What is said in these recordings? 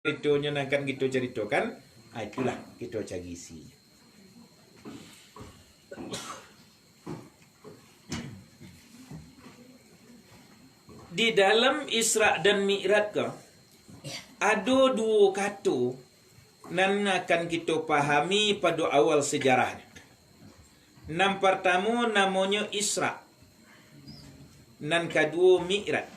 Ceritanya akan kita ceritakan, itulah kita cari isi. Di dalam Isra dan Mi'raj ke, ada dua kata nan akan kita pahami pada awal sejarahnya. Yang pertama namanya Isra, nan kedua Mi'raj.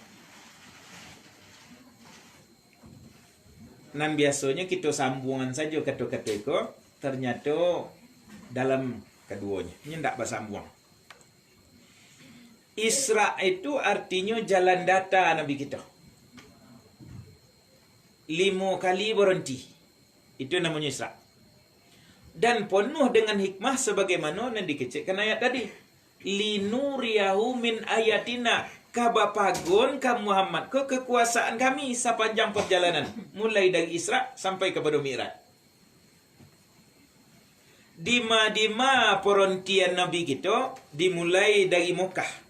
Nan biasanya kita sambungan saja kata-kata itu, ternyata dalam keduanya ini tidak bersambung. Isra itu artinya jalan data Nabi kita. 5 kali berhenti. Itu namanya Isra. Dan penuh dengan hikmah sebagaimana yang dikecekkan ayat tadi. Linuriyahu min ayatina. Kabapagon ka Muhammad ke kekuasaan kami sepanjang perjalanan. Mulai dari Isra sampai kepada Mi'raj. Dima-dima perontian Nabi kita dimulai dari Mekah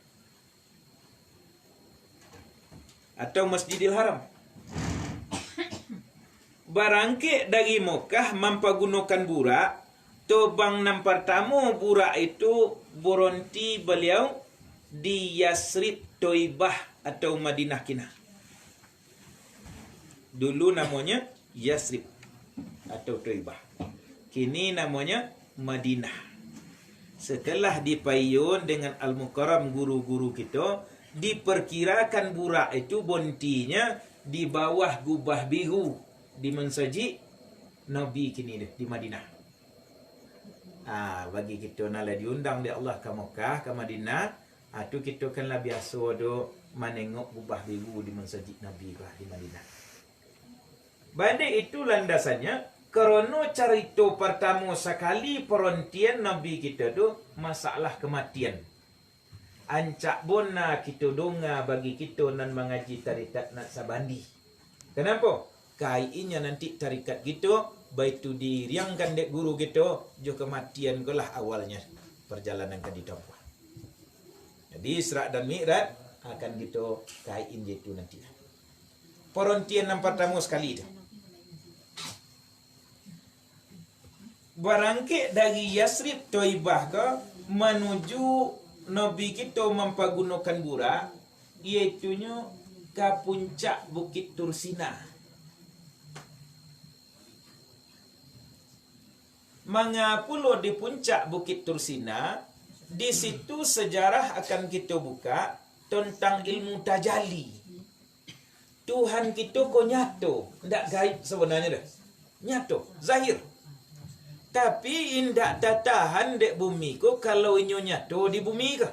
atau Masjidil Haram. Barangke dari Mekah mempergunakan burak. Tobang yang pertama burak itu berhenti beliau di Yasrib, Toibah atau Madinah Kinah. Dulu namanya Yasrib atau Toibah. Kini namanya Madinah. Setelah dipayun dengan Al-Mukarram guru-guru kita, diperkirakan burak itu bontinya di bawah gubah biru di Masjid Nabi kini di Madinah. Bagi kita nala diundang di Allah ke Mekah, ke Madinah, itu kita kanlah biasa do menengok gubah biru di Masjid Nabi di Madinah. Bandai itu landasannya kerana cerita pertama sekali perontian Nabi kita tu masalah kematian. Ancak bona kita donga bagi kita nan mengaji tarikat Naksabandi. Kenapa? Kainya nanti tarikat kita baik tu diriangkan dek guru kita jo kematian kelah awalnya perjalanan ke ditempuh. Jadi Isra dan Mi'raj akan kita kain itu nanti. Perontian yang pertama sekali itu. Barangke dari Yasrib Toibah ke menuju Nabi kita mempergunakan burak, iaitunya ke puncak Bukit Tursina. Mengapa di puncak Bukit Tursina? Di situ sejarah akan kita buka tentang ilmu tajalli. Tuhan kita kok nyato, tidak gaib sebenarnya dah. Nyato, zahir. Tapi indak tahan dek bumi ko kalau inyo nyato di bumi ke.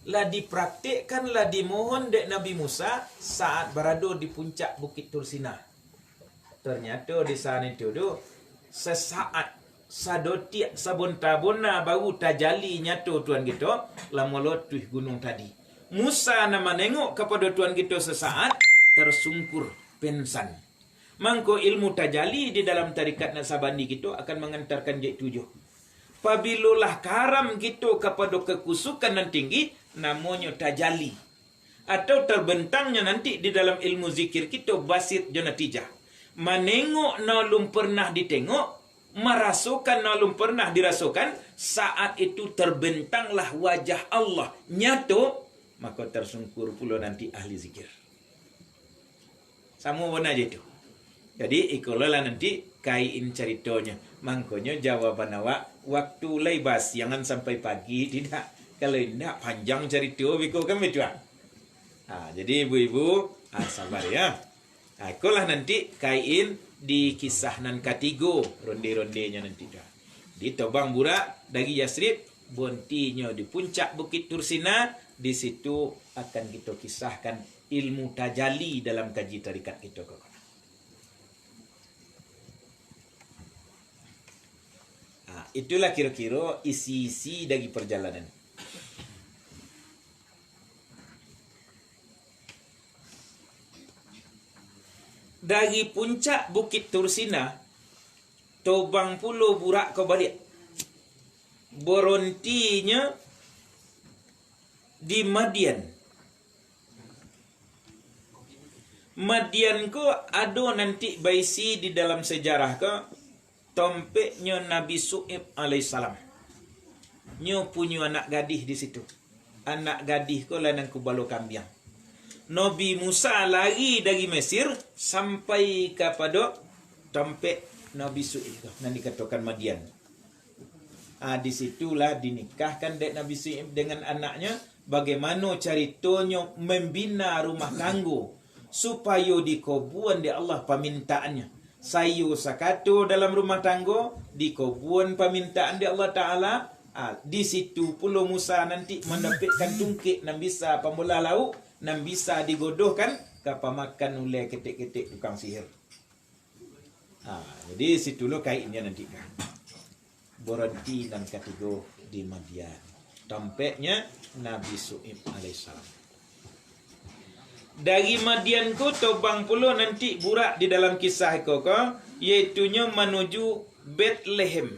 Lah dipraktikkan, lah dimohon dek Nabi Musa saat berada di puncak Bukit Tursina. Ternyata di sana itu sesaat sadotiak sabonta-bona baru tajali nyato Tuhan kita lama lotuh gunung tadi. Musa nama nengok kepada Tuhan kita sesaat tersungkur pensan. Mangko ilmu tajali di dalam tarikat Naksabandi kita akan mengantarkan jait 7. Pabilolah karam kita kepada kekusukan yang tinggi namanya tajali. Atau terbentangnya nanti di dalam ilmu zikir kita basit jonatijah. Menengok nalum pernah ditengok, merasukan nalum pernah dirasakan, saat itu terbentanglah wajah Allah nyato, maka tersungkur pula nanti ahli zikir. Sama warna aja itu. Jadi ikulah nanti kain ceritanya. Makanya jawaban awak waktu leibas jangan sampai pagi, tidak. Kalau tidak panjang cerita biko kan betul. Jadi ibu-ibu sabar ya. Ikulah nanti kain di kisah nan ketiga ronde-rondenya nanti dah. Di Tobang burak dari Yasrib, bontinya di puncak Bukit Tursina, di situ akan kita kisahkan ilmu tajalli dalam kaji tarikat kita. Itulah kira-kira isi-isi dari perjalanan. Dari puncak Bukit Tursina, Tobang pulau burak ke balik. Berhentinya di Madian. Madian ko ada nanti baisi di dalam sejarah ko tompeknya Nabi Su'ib alaihissalam. Nyo punya anak gadih di situ. Anak gadih ko lanang kubalo kambiang. Nabi Musa lari dari Mesir sampai kepada tompek Nabi Su'ib. Nanti dikatakan Madian. Disitulah dinikahkan dek Nabi Su'ib dengan anaknya. Bagaimana ceritanya membina rumah tangga supaya dikobuan di Allah permintaannya. Sayu sakato dalam rumah tangga dikobuan permintaan di Allah Ta'ala. Di situ pula Musa nanti mendapatkan tungkik nan bisa pembola lauk, nan bisa digodohkan kapa makan oleh ketik-ketik tukang sihir. Jadi situlah kaitnya nanti kan. Berhenti dan ketiga di Madian. Tampaknya Nabi Su'ib alaihissalam. Dari Madian ko tobang pula nanti burak di dalam kisah ko iaitunya menuju Bethlehem.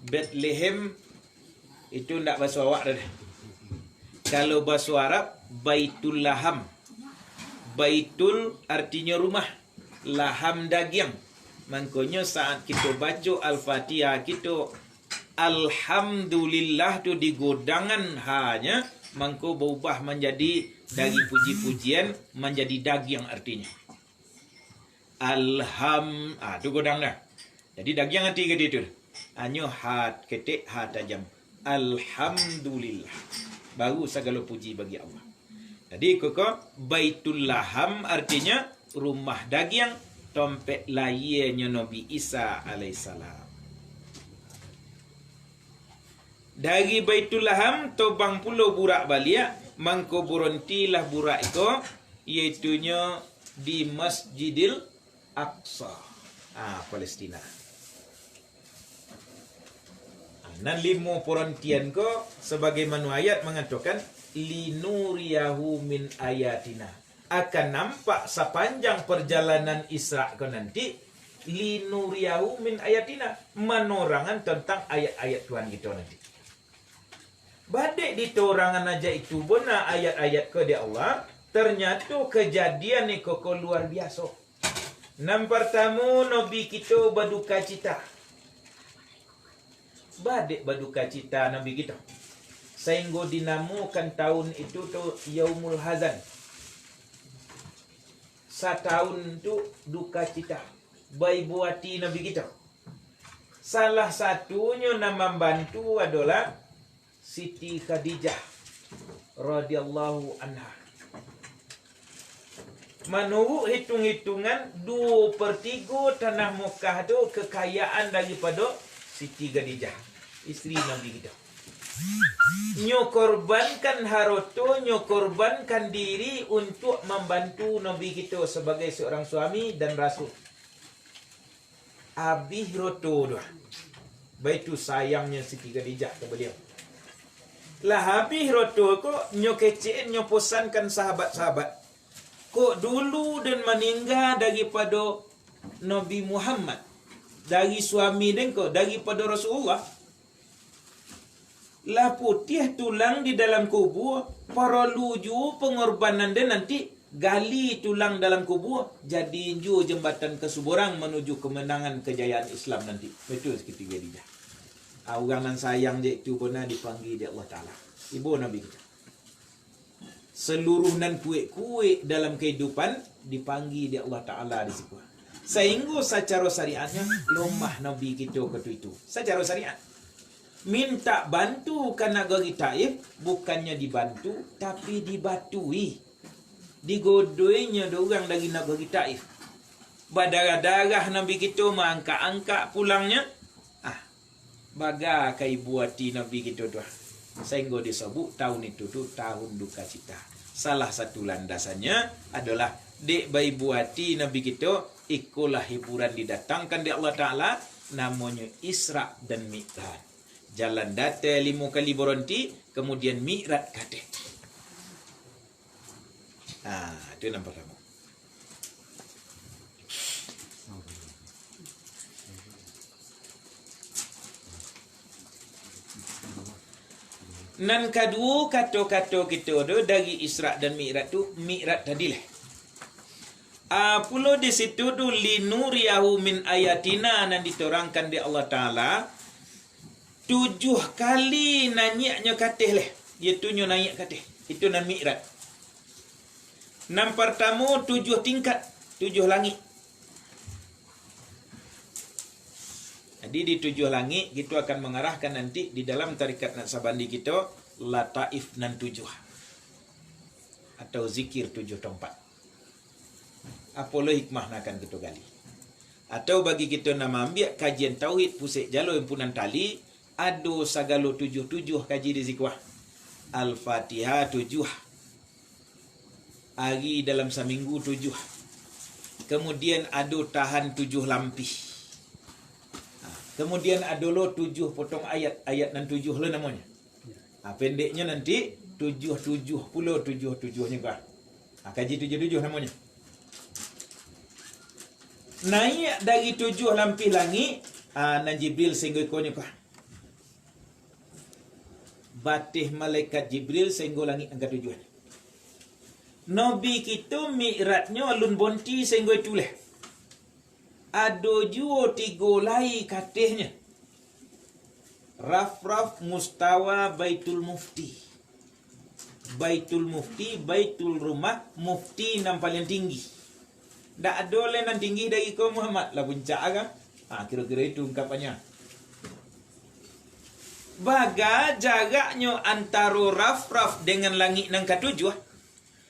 Bethlehem itu ndak bahasa awak dah. Kalau bahasa Arab Baitul Laham. Baitul artinya rumah, laham daging. Makanya saat kita baca Al-Fatihah kita Alhamdulillah tu di godangan hanya mangko berubah menjadi dari puji-pujian menjadi daging artinya. Tu godang dah. Jadi daging arti ke itu. Hanya hat ketik hat tajam. Alhamdulillah. Baru segala puji bagi Allah. Jadi koko Baitul Laham artinya rumah daging, tompek layarnya Nabi Isa alaihissalam. Dari Baitul Laham tobang pulau burak balik mangko berhentilah burak itu iaitunya di Masjidil Aqsa, Palestina. Nan limo perhentian ko sebagaimana ayat mengatakan linuriyahu min ayatina. Akan nampak sepanjang perjalanan Isra ko nanti linuriyahu min ayatina, menorangan tentang ayat-ayat Tuhan kita nanti. Badek di torangan aja itu benar ayat-ayat ke dia Allah. Ternyata kejadian ni kok luar biasa. Nam pertama Nabi kita berduka cita. Badek berduka cita Nabi kita. Sehingga dinamakan tahun itu tu Yaumul Hazan. Setahun tu duka cita. Baik buati Nabi kita. Salah satunya nama bantu adalah Siti Khadijah radhiyallahu anha. Menurut hitung-hitungan 2/3 tanah Mekah tu kekayaan daripada Siti Khadijah, isteri Nabi kita. Nyo korbankan harta, nyo korbankan diri untuk membantu Nabi kita sebagai seorang suami dan rasul. Habis roto dah. Baitu sayangnya Siti Khadijah ke beliau. Lah habis roto kok nyo kecen nyo pesankan sahabat-sahabat. Kok dulu dan meninggal daripada Nabi Muhammad. Dari suami dan kok daripada Rasulullah. Lah putih tulang di dalam kubur. Para luju pengorbanan dan nanti gali tulang dalam kubur. Jadi ju jembatan kesuburan menuju kemenangan kejayaan Islam nanti. Betul seketika dia. Orang nan sayang je itu pernah dipanggil di Allah Ta'ala. Ibu Nabi kita. Seluruh nan kuik-kuik dalam kehidupan dipanggil di Allah Ta'ala di situ. Sehingga secara syariatnya lemah Nabi kita ketu itu. Secara syariat. Minta bantu karena gari Taif. Bukannya dibantu tapi dibatui. Digodoinya orang dari negeri Taif. Berdarah-darah Nabi kita mengangkat-angkat pulangnya. Bagai buati Nabi kita tu. Sehingga disebut tahun itu tu tahun duka cita. Salah satu landasannya adalah dek bayi buati Nabi kita ikulah hiburan didatangkan di Allah Ta'ala namanya Isra dan Mi'raj. Jalan data 5 kali berhenti kemudian Mi'raj kate. Itu yang pertama. Nan kedua kata-kata kita tu dari Isra dan Mi'raj tu, Mi'raj tadilah. Pulau di situ tu linuriyahu min ayatina, nan diterangkan di Allah Ta'ala 7 kali nanyaknya katih leh. Dia tunjuk naik katih. Itu nan Mi'raj. Nan pertama 7 tingkat, 7 langit. Jadi di 7 langit kita akan mengarahkan nanti di dalam tarikat Naksabandi kita lataif nan 7 atau zikir 7 tempat. Apalah hikmah nak akan kita gali. Atau bagi kita nama ambil kajian tauhid pusik jalur himpunan tali, ada segala 7 kaji di zikrah. Al-Fatihah 7. Hari dalam seminggu 7. Kemudian ada tahan 7 lampih. Kemudian ada lo 7 potong ayat dan 7 lo namanya. Pendeknya nanti 7 puluh 7-7-nya kah. Kaji 7 namanya. Naik dari 7 lampih langit, nan Jibril sehingga ikonnya kah. Batih malaikat Jibril sehingga langit angka 7. Nabi kita Mi'rajnya alun bonti sehingga itulah. Ada jua 3 lai katihnya. Raf-raf mustawa Baitul Mufti. Baitul Mufti, Baitul Rumah, Mufti yang paling tinggi. Tak ada lain yang tinggi dari kau Muhammad lah puncak kan? Kira-kira itu ungkapannya. Baga jaraknya antara raf-raf dengan langit yang ketujuh,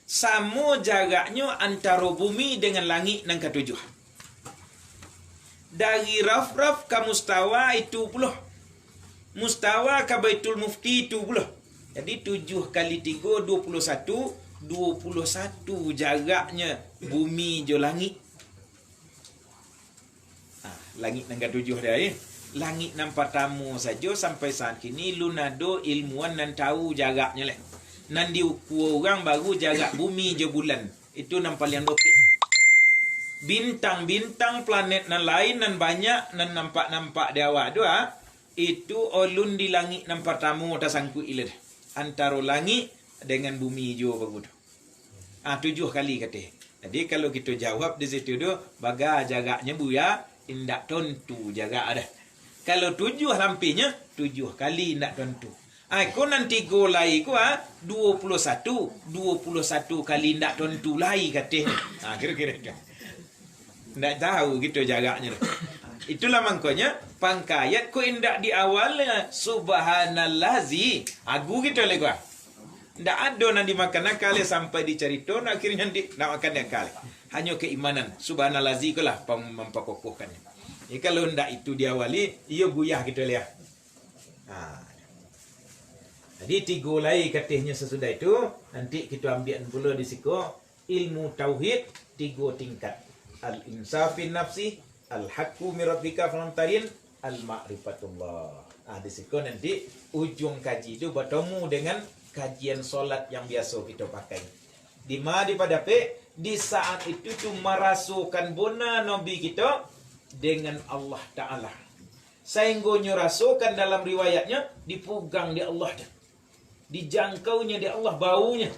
sama jaraknya antara bumi dengan langit yang ketujuh. Dari raf-raf ke mustawa itu puluh. Mustawa ke Baitul Mufti itu puluh. Jadi 7 kali 3, 21. 21 jaraknya bumi jo langit. Langit yang ke-7 dia. Langit yang pertama saja sampai saat ini lunado ilmuwan nan tahu jaraknya lah. Nan diukur orang baru jarak bumi jo bulan. Itu yang paling dokit. Bintang-bintang planet nan lain nan banyak nan nampak-nampak di awal tu itu olun di langit nan pertama tak sangkut ilah antara langit dengan bumi jo begitu. 7 kali kata. Jadi kalau kita jawab di situ tu baga jaraknya buya indak tentu jarak ada. Kalau 7 lampihnya 7 kali indak tentu. Kau nanti go lai ku 21 kali indak tentu lai kata. Kira-kira tu. Tak tahu gitu jaraknya. Itulah makanya pangkayat ku indak di awalnya subhanallazi. Agu gitu lagi gua. Ndak ada nanti makan kali sampai dicerita akhirnya nanti nak makan kali. Hanya keimanan subhanallazi kulah memperkokohkannya. Kalau ndak itu diawali, ia buyah gitu lihat. Jadi 3 lai katanya sesudah itu nanti kita ambil pula di siko ilmu tauhid 3 tingkat. Al-insafin nafsi, al-haqqu mirabbika falamtarin, al-ma'rifatullah. Di situ nanti ujung kaji itu bertemu dengan kajian solat yang biasa kita pakai. Di mana pada di saat itu tu merasukan bona Nabi kita dengan Allah Ta'ala. Sehingga nyurasukan dalam riwayatnya dipugang di Allah. Dijangkaunya di Allah baunya.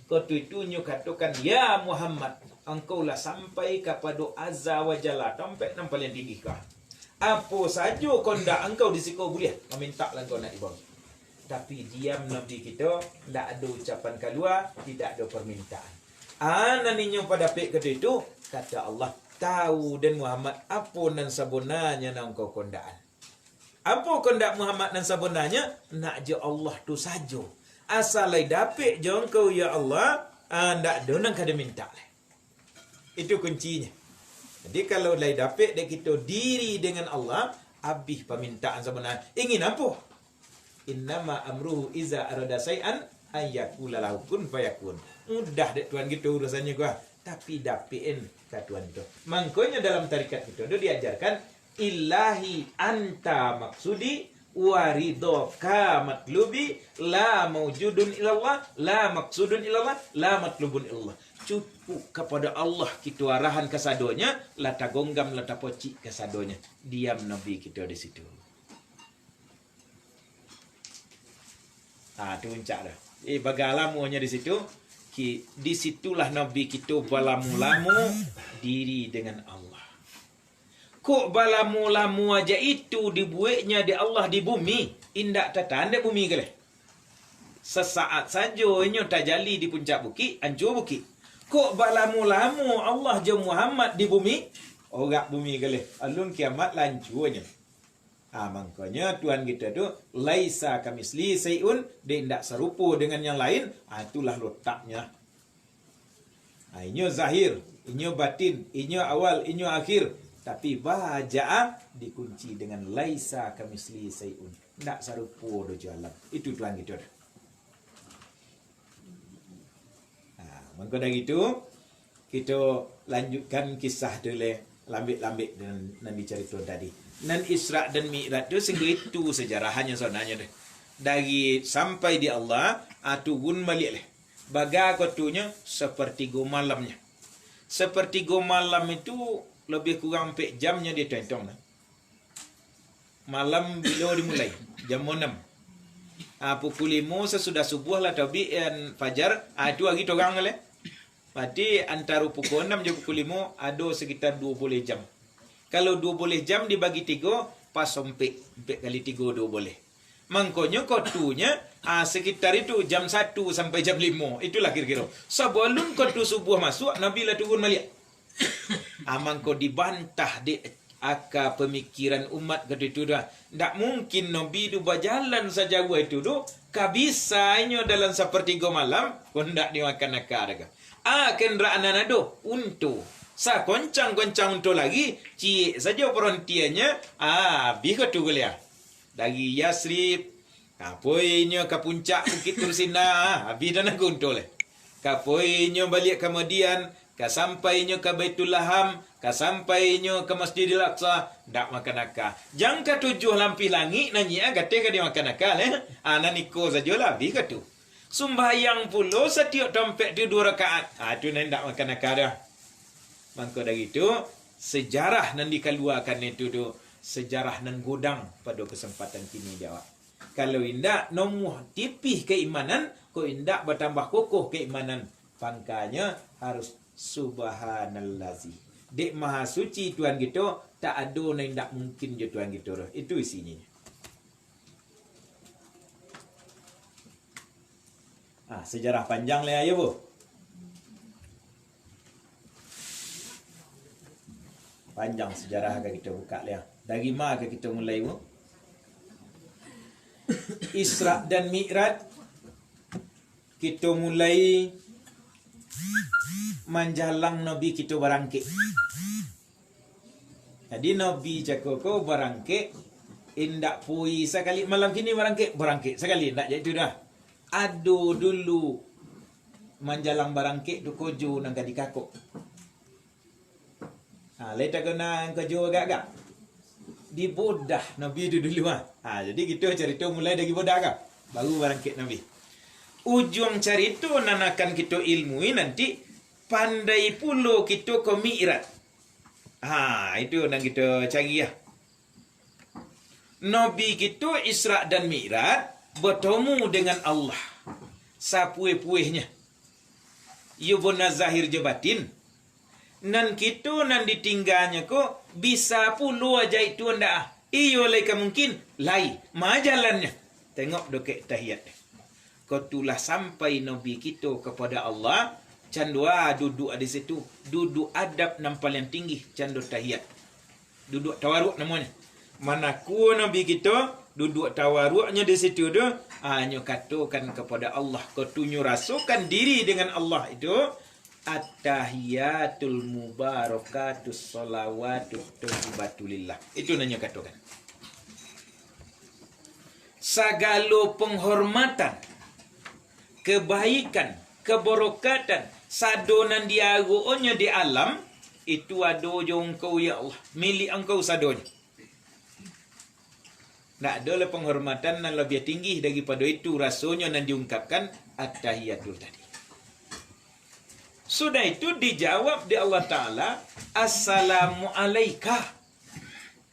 Ketua itu katakan, ya Muhammad, engkaulah sampai kepada azza wa jalla sampai yang paling tinggi kah. Apa saja kondak engkau disikau boleh meminta lah engkau nak dibawa. Tapi diam Nabi kita tidak ada ucapan keluar, tidak ada permintaan. Naninya pada pek kata itu kata Allah tahu dan Muhammad apa nan sebenarnya nak engkau kondaan. Apa kondak Muhammad nan sebenarnya nak je Allah tu saja. Asalai dapik je engkau ya Allah, ndak ada nang kada minta. Itu kuncinya. Jadi kalau lai dapat dek kita diri dengan Allah, habis permintaan sebenarnya. Ingin apa? Innama amruhu iza arada say'an ayyakula lahu kun fayakun. Mudah dek Tuhan kita urusannya gua. Tapi dapetin ke Tuhan itu. Makanya dalam tarikat kita diajarkan ilahi anta maksudi waridoka matlubi la maujudun ilallah la maksudun ilallah la matlubun ilallah. Cukup kepada Allah kita arahan kesadonya, lata gonggam lata pocik kesadonya. Diam Nabi kita di situ. Tu puncak dah. Bagalamunya di situ. Di situlah Nabi kita balamu-lamu diri dengan Allah. Kok balamu-lamu aja itu dibuatnya di Allah di bumi. Indak tanda bumi ke leh. Sesaat saja inyo tajali di puncak bukit, hancur bukit. Kok balamu-lamu Allah je Muhammad di bumi? Orang bumi ke leh. Alun kiamat lancurnya. Makanya Tuhan kita tu laisa kamisli sayun, dia tidak serupa dengan yang lain. Itulah letaknya. Inyo zahir, inyo batin, inyo awal, inyo akhir. Tapi bahagia dikunci dengan laisa kamisli sayun. Tidak serupa dojo alam. Itu Tuhan kita. Maka dari itu kita lanjutkan kisah dulu lambik-lambik dengan Nabi cerita tadi. Dan Isra dan Mi'raj itu sehingga itu sejarahnya sebenarnya deh. Dari sampai di Allah, turun balik leh. Baga kotunya sepertiga malamnya. Sepertiga malam itu lebih kurang 4 jamnya dia tentong. Malam bila dimulai? Jam 6. Pukul 5 sesudah subuh lah tabi'an fajar. Itu lagi torang leh. Berarti antara pukul 6 dan pukul 5 ada sekitar 20 jam. Kalau 20 jam dibagi 3, pas 4 kali 3 2 boleh. Mangkonyo kotunya sekitar itu jam 1 sampai jam 5. Itulah kira-kira. Sebelum kotu subuh masuk, Nabi lah turun balik. Mangko dibantah di akal pemikiran umat kata itu dah. Tak mungkin Nabi itu berjalan saja itu tu. Kabisanya dalam sepertiga malam, kau tak dimakan akar. Kenderaan nado untuk sa goncang-goncang untuk lagi cik saja perontiannya biha tu gelia dari Yasrib kapoinya ke puncak Bukit Tursina habis dah nak untuk le kapoinya balik kemudian ka sampainya ke Baitul Laham ka sampainya ke Masjidil Aqsa dak makan akal jangka 7 lampi langit nanyi kata ka dia makan akal naniko sajalah biha tu sembahyang pula setiap dompet tu 2 rakaat tu nak makan akal dah. Maka dari itu, sejarah yang dikeluarkan itu tu, sejarah nan godang pada kesempatan kini jawab. Kalau indak nomuh tipih keimanan, ko indak bertambah kokoh keimanan. Pangkanya harus subhanallazi. Dek maha suci Tuhan kita, tak ada yang indak mungkin je Tuhan kita. Itu isinya. Sejarah panjang lah ya bu. Panjang sejarah akan kita buka lihat. Dari mana akan kita mulai bu? Isra dan Mi'raj. Kita mulai menjalang Nabi kita barangkit. Jadi Nabi cakap barangkit. Indak pui sekali malam kini barangkit sekali. Indak jadi itu dah. Aduh dulu menjalang barangkit tu kojo nang kadi kakok. Letak kena kerja agak-agak. Dibodah Nabi itu dulu. Jadi kita cerita mulai dari bodah kan. Baru barangkit Nabi. Ujung cerita nan akan kita ilmui nanti. Pandai pula kita ke Mi'raj. Itu yang kita cari ya. Nabi kita Isra dan Mi'raj bertemu dengan Allah. Sapuih-puihnya. Ia benar zahir je batin. Nan kita nan ditinggalnya kok bisa puluh aja itu ndak. Iyo leka mungkin lai majalannya. Tengok dokek tahiyat. Kau tulah sampai Nabi kita kepada Allah. Candua duduk di situ. Duduk adab nampal yang tinggi. Candu tahiyat. Duduk tawaruk namanya. Mana ku Nabi kita duduk tawaruknya di situ tu. Hanya katakan kepada Allah. Kau tunjuk rasukan diri dengan Allah itu. At-tahiyatul mubarakatus salawatut thayyibatulillah. Itu nanya katakan. Segala penghormatan, kebaikan, keberkatan, sadonan diagonya di alam, itu ada je engkau ya Allah. Milik engkau sadonya. Tak ada lah penghormatan yang lebih tinggi daripada itu rasanya yang diungkapkan at-tahiyatul tadi. Sudah itu dijawab di Allah Ta'ala. Assalamualaikum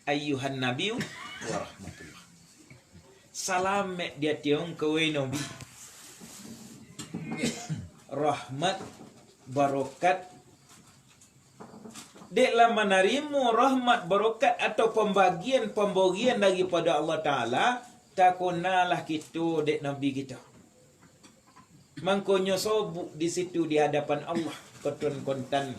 ayyuhan nabiyu wa rahmatullah. salam mek dia tiong kowe Nabi. Rahmat barokat deklah menerima rahmat barokat atau pembagian daripada Allah Ta'ala, takunalah kita dek Nabi kita. Mangkonyo sobuk di situ di hadapan Allah kontan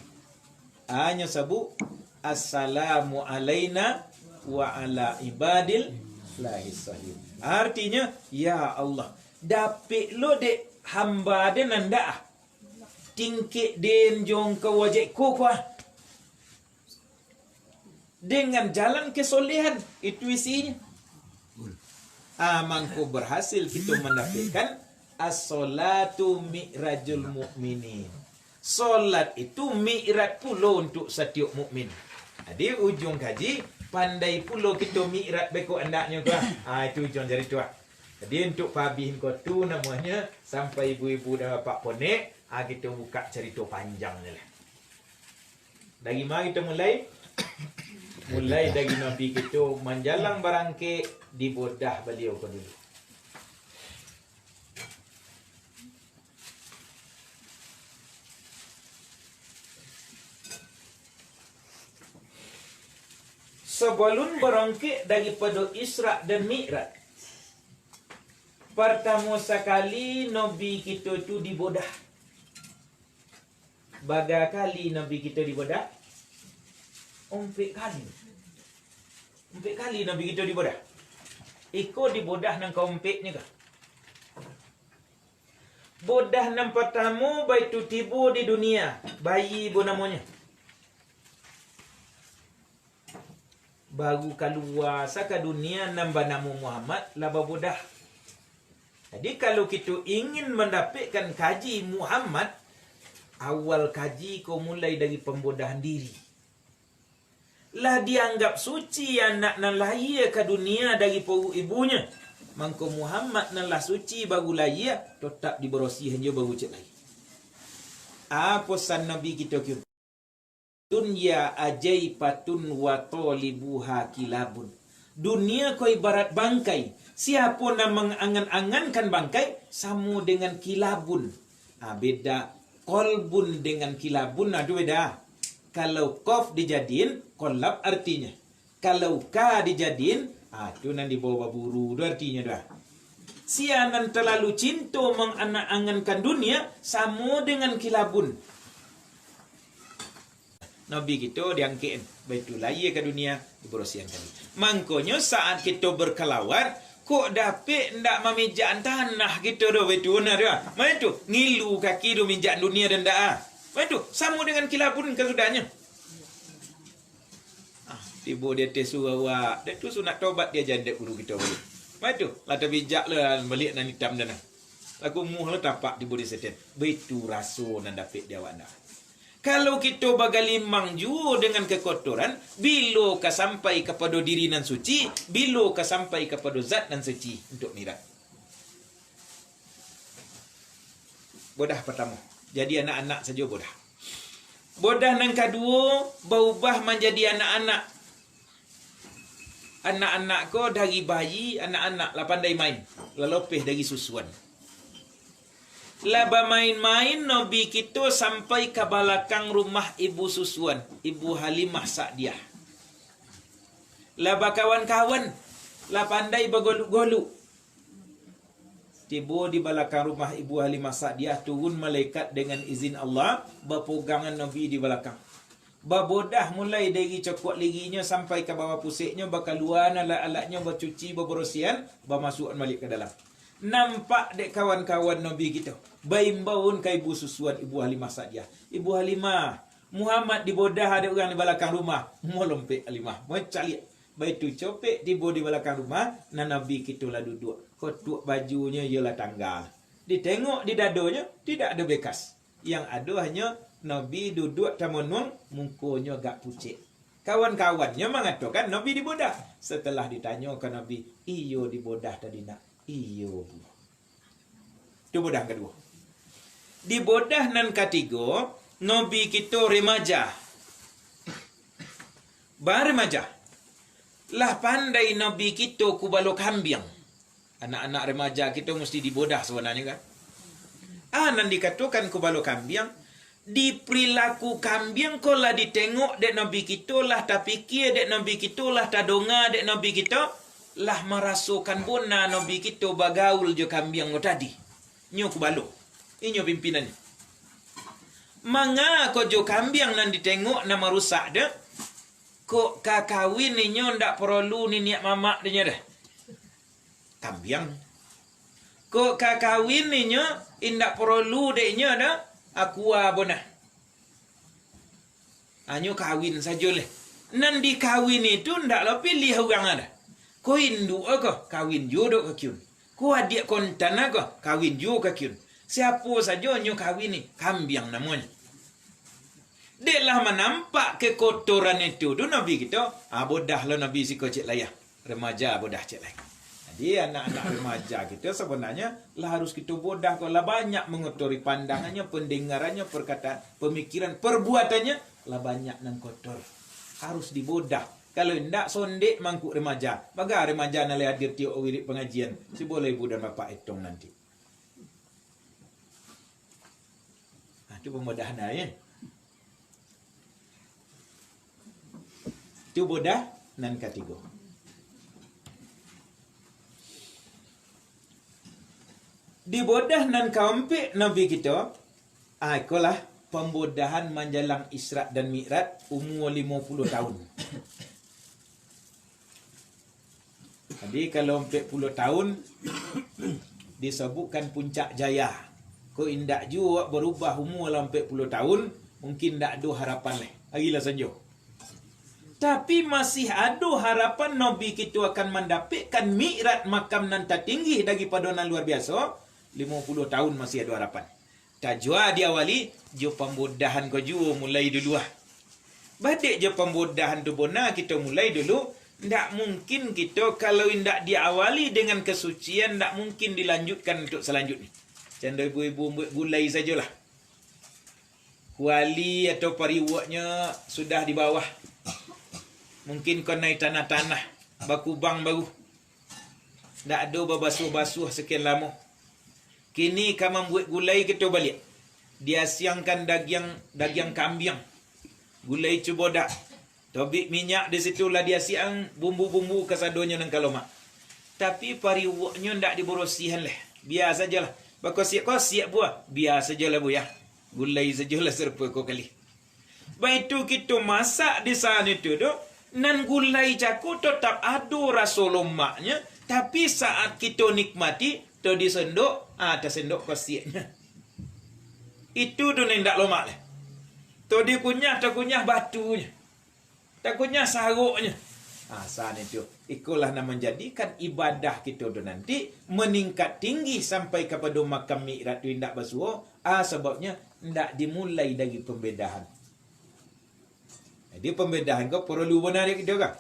hanya sabuk assalamu alaina wa ala ibadil lahisahim. Artinya ya Allah dapik lo dek hamba den nanda tingkik den jong ke wajik kuah dengan jalan kesolehan itu isinya. Mangko berhasil kita mendapatkan as-salatu mi'rajul mu'minin. Solat itu mi'raj pulo untuk setiap mukmin. Jadi ujung kaji pandai pulo kita mi'raj beko andaknya tu. Itu ujung dari tu. Jadi untuk pabihin kau tu namanya sampai ibu-ibu dan bapak ponek, kita buka cerita panjang ni lah. Dari mana kita mulai? Mulai dari Nabi kita menjalang barangke di bodah beliau kau dulu. Sebelum berangkat daripada Isra dan Mi'raj, pertama sekali Nabi kita tu di bodah. Baga kali Nabi kita di bodah? 4 kali. 4 kali Nabi kita di bodah. Ikut di bodah nang keempat ni kah? Bodah nang pertama baitu tiba di dunia, bayi bu namanya. Baru keluar saka dunia nambah nama Muhammad laba bodah. Jadi kalau kita ingin mendapatkan kaji Muhammad, awal kaji kau mulai dari pembodahan diri. Lah dianggap suci anak nan lahir ke dunia dari perut ibunya. Mangko Muhammad nan lah suci baru lahir, tetap dibersihan je baru cek lahir. Apa san Nabi kita kira? Dunia ajaibatun wa talibuha kilabun. Dunia kau ibarat bangkai. Siapa nak mengangan-angankan bangkai sama dengan kilabun. Beda kolbun dengan kilabun ada beda. Kalau kof dijadiin kolab artinya. Kalau ka dijadiin tu nanti bawa buru artinya dah. Sianan terlalu cinta mengangan-angankan dunia sama dengan kilabun. Nabi kita diangkin baitul lahir ke dunia dibersihan kali. Mangkonyo saat kita berkelawar kok dapik ndak memijak tanah kita dah baitul benar dah. Mai tu ngilu kaki do mijak dunia dan dak. Mai tu sama dengan kilabun kesudahnya. Tiba dia tesu awak. Dak tu sunat taubat dia jandek guru kita balik. Mai tu lata bijak lah balik nan hitam dan. Aku muh lah tapak tiba dia setet. Baitu rasa nan dapik dia awak dah. Kalau kita bagalimang jua dengan kekotoran, bila ka sampai kepada diri nan suci, bila ka sampai kepada zat nan suci untuk mirat. Bodah pertama. Jadi anak-anak saja bodah. Bodah nan kedua, berubah menjadi anak-anak. Anak-anak ko dari bayi, anak-anak lah pandai main. Lelopeh dari susuan. Laba main-main Nabi kita sampai ke belakang rumah ibu susuan, Ibu Halimah Sa'diyah. Laba kawan-kawan, lah pandai bergoluk-goluk. Tiba di belakang rumah Ibu Halimah Sa'diyah, turun malaikat dengan izin Allah, berpegangan Nabi di belakang. Babodah mulai dari cokok liginya sampai ke bawah pusiknya, berkeluaran alat-alatnya, bercuci, berbersihan, bermasukan balik ke dalam. Nampak dek kawan-kawan Nabi kita. Baimbaun ke ibu susuan Ibu Halimah Sa'diyah. Ibu Halimah, Muhammad di bodah ada orang di belakang rumah. Mau lompek Halimah. Mau cari. Baitu copek tiba di belakang rumah. Dan Nabi kita lah duduk. Kotuk bajunya ialah tanggal. Ditengok di dadonya tidak ada bekas. Yang ada hanya Nabi duduk tamonong, mukanya agak pucet. Kawan-kawannya mengatakan Nabi di bodah. Setelah ditanya ke Nabi, iyo di bodah tadi nak. Iyo. Itu bodah kedua. Di bodah nan ketiga, Nabi kita remaja. Remaja. Lah pandai Nabi kita ku balok hambiang. Anak-anak remaja kita mesti dibodah sebenarnya kan. Nan dikatakan ku balo kambiang, di perilaku kambiang ko lah ditengok dek nabi kita lah tak fikir dek nabi kita lah tak donga dek nabi kita lah merasukan bona nabi kita bagaul jo kambiang ko tadi. Nyo ku balo. Inyo pimpinannya. Manga ko jo kambiang nan ditengok nama rusak dek. Kok kakawin ninyo ndak perlu ni niat mamak dia dah. Kambiang. Kok kakawin ninyo indak perlu deknya dah. Aku abona. Anyo kawin saja leh. Nan dikawin itu ndak lo pilih orang ada. Ko indu ko kawin jodoh ke kyun. Ko adik kontan ko kawin jo ke kyun. Siapa saja nyo kawin ni kambiang namanya. Deklah menampak kekotoran itu. Tu Nabi kita, bodah lah Nabi si kocik layah. Remaja bodah cik layah. Jadi anak-anak remaja kita sebenarnya lah harus kita bodah. Kalau banyak mengotori pandangannya, pendengarannya, perkataan, pemikiran, perbuatannya, lah banyak nang kotor. Harus dibodah. Kalau tidak, sondek mangkuk remaja. Baga remaja nalai hadir tiok wirid pengajian. Si boleh ibu dan bapak etong nanti. Itu pemudahan ya. Itu bodah nan ketiga. Di bodah nan kaompe Nabi kita, ikolah pembodahan menjelang Isra dan Mi'raj umur 50 tahun. Jadi kalau 40 tahun disebutkan puncak jaya. Ko indak juga berubah umur 40 tahun, mungkin tak ada harapan leh. Agilah saja. Tapi masih ada harapan Nabi kita akan mendapatkan mi'raj makam nan tertinggi daripada nan luar biasa. 50 tahun masih ada harapan. Tak jua diawali, jo pembodahan ko jua mulai dulu lah. Badik je pembodahan tu bona kita mulai dulu. Tak mungkin kita kalau tidak diawali dengan kesucian, tak mungkin dilanjutkan untuk selanjutnya. Canda ibu-ibu gulai sajalah. Kuali atau pariwaknya sudah di bawah. Mungkin kau naik tanah-tanah, bakubang baru. Tak ada berbasuh-basuh sekian lama. Kini kamu buat gulai kita balik. Dia siangkan daging kambing. Gulai cuba dak. Tobik minyak di situlah dia siang bumbu-bumbu kesadonya nang kalomak. Tapi pariwaknya ndak diberosihan leh. Biar sajalah. Bakau siap buah. Biar sajalah bu ya. Gulai sajalah serpa kau kali. Baik itu kita masak di sana itu dok. Nan gulai jaku tetap ada rasa lemaknya. Tapi saat kita nikmati, tu disendok, tersendok kosiaknya. Itu tu nendak lemak lah. Tu dikunyah, terkunyah batunya. Terkunyah saruknya. Sana itu. Ikulah nak menjadikan ibadah kita tu nanti meningkat tinggi sampai kepada makam mi'raj tu indak basuh. Sebabnya indak dimulai dari pembedahan. Jadi pembedahan kau perlu benar kita kan?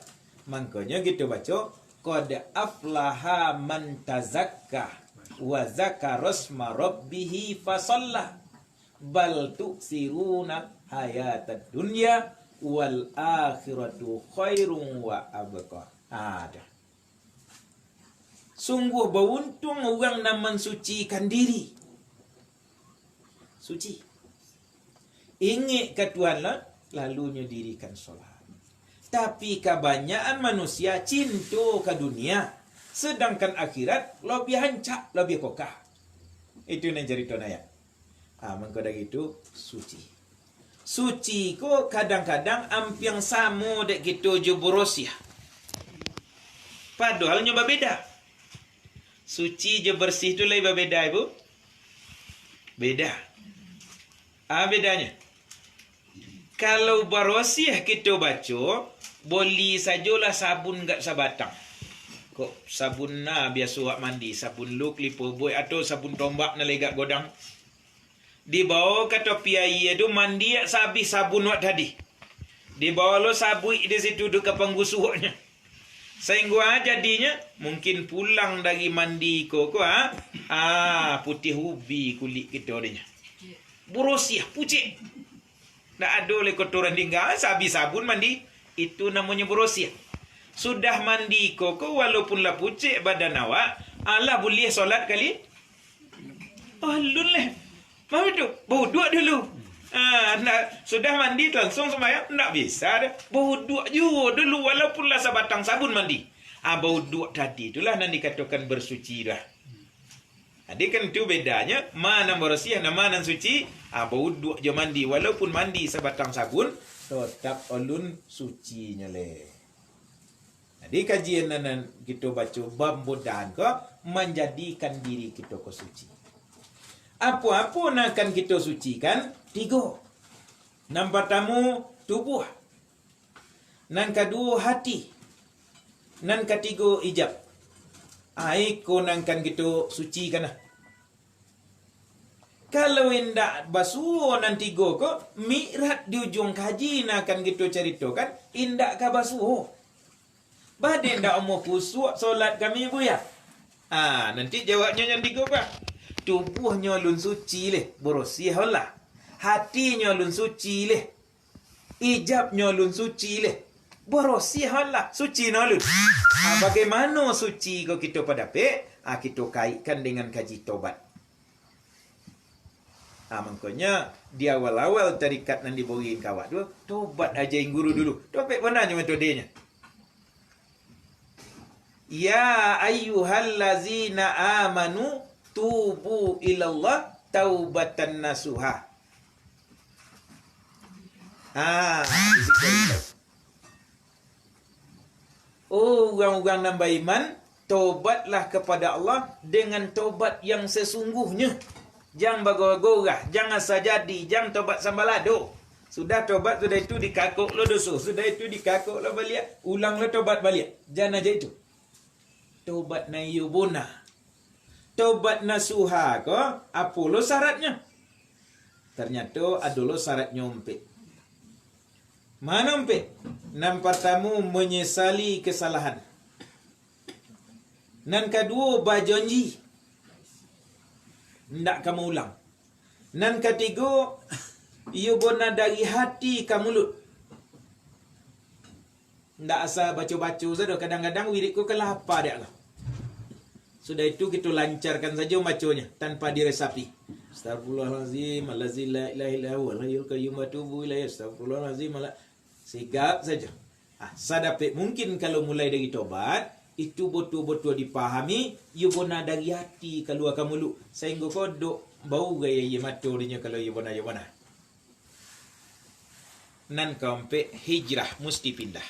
Makanya kita baca qad aflaha man tazakka wa zakarasma rabbih fasalla bal tu'siruna hayatad dunya wal akhiratu khairun wa abqa. Ada. Sungguh beruntung orang yang mensucikan diri. Suci. Ingat ke Tuhan lah, lalunya dirikan solat. Tapi kebanyakan manusia cinta ke dunia. Sedangkan akhirat lebih hancak, lebih kokah. Itu yang cerita ayat. Maka dari itu, suci. Suci ko kadang-kadang ampiang sama dek kita je berosiah. Padahal nyoba beda. Suci je bersih tu lain berbeda ibu. Beda. Bedanya. Kalau berosiah kita baca, boleh sajalah sabun kat sabatang. Kok sabun biasa buat mandi, sabun luk lipo boy atau sabun tombak na legak godang. Di bawah kata piai itu mandi habis sabun buat tadi. Di bawah lo sabui di situ dekat penggusuhnya. Sehingga jadinya mungkin pulang dari mandi kok putih ubi kulit kita adanya. Berosiah pucik. Tak ada oleh kotoran tinggal, habis sabun mandi, itu namanya berosiah. Sudah mandi koko, walaupun lah pucik badan awak, Alah boleh solat kali. Alun lah. Mau tu, berwuduk dulu. Sudah mandi langsung sembahyang, tak bisa dah. Berwuduk dulu walaupun lah sebatang sabun mandi. Berwuduk tadi itulah yang dikatakan bersuci dah. Jadi kan itu bedanya, mana bersih dan mana suci. Berwuduk je mandi, walaupun mandi sebatang sabun, tetap alun sucinya leh. Jadi kajian yang kita baca bab mudahan ke menjadikan diri kita ke suci. Apa-apa yang akan kita sucikan? 3. Yang pertama tubuh. Yang kedua hati. Yang ketiga ijab. Iko yang akan kita sucikan. Kalau indak basuh nan 3 ke, mirat di ujung kaji yang akan kita ceritakan, indak ka basuh. Badai ndak umur kusuk solat kami ibu ya. Nanti jawabnya yang 3 apa? Tubuhnya lun suci leh, bersih lah. Hatinya lun suci leh. Ijabnya lun suci leh. Bersih lah, suci nolun. Bagaimana suci ko kita pada kita kaitkan dengan kaji tobat. Makanya di awal-awal tarikat nan diberiin kawat tu, tobat aja yang guru dulu. Tobat benarnya metodenya. Ya ayyuhallazina amanu tubu ilallah taubatan nasuha. Orang-orang yang beriman, tobatlah kepada Allah dengan tobat yang sesungguhnya. Jangan bagorah, jangan sajadi, jangan tobat sambalado. Sudah tobat, sudah itu dikakuk lo dosa. Sudah itu dikakuk lo balik. Ulang lo tobat balik. Jangan aja itu. Tobat na yubuna. Tobat nasuha ko, apa lo syaratnya? Ternyata ada lo syaratnya umpit. Mana umpit? Yang pertama menyesali kesalahan. Yang kedua berjanji. Ndak kamu ulang. Yang ketiga, yubuna dari hati ke mulut. Ndak asal baca-baca saja. Kadang-kadang wiridku kalah apa dia lah. Sudah itu kita lancarkan saja bacanya tanpa diresapi. Astagfirullahalazim, allazi la ilaha illa huwal hayyul qayyum wa atubu ilaihi. Astagfirullahalazim, sigap saja. Sadapet mungkin kalau mulai dari tobat itu betul-betul dipahami, yubona dari hati keluar ke mulut. Sehingga kodok bau gaya ye maturnya kalau yubona. Nan kampe hijrah mesti pindah.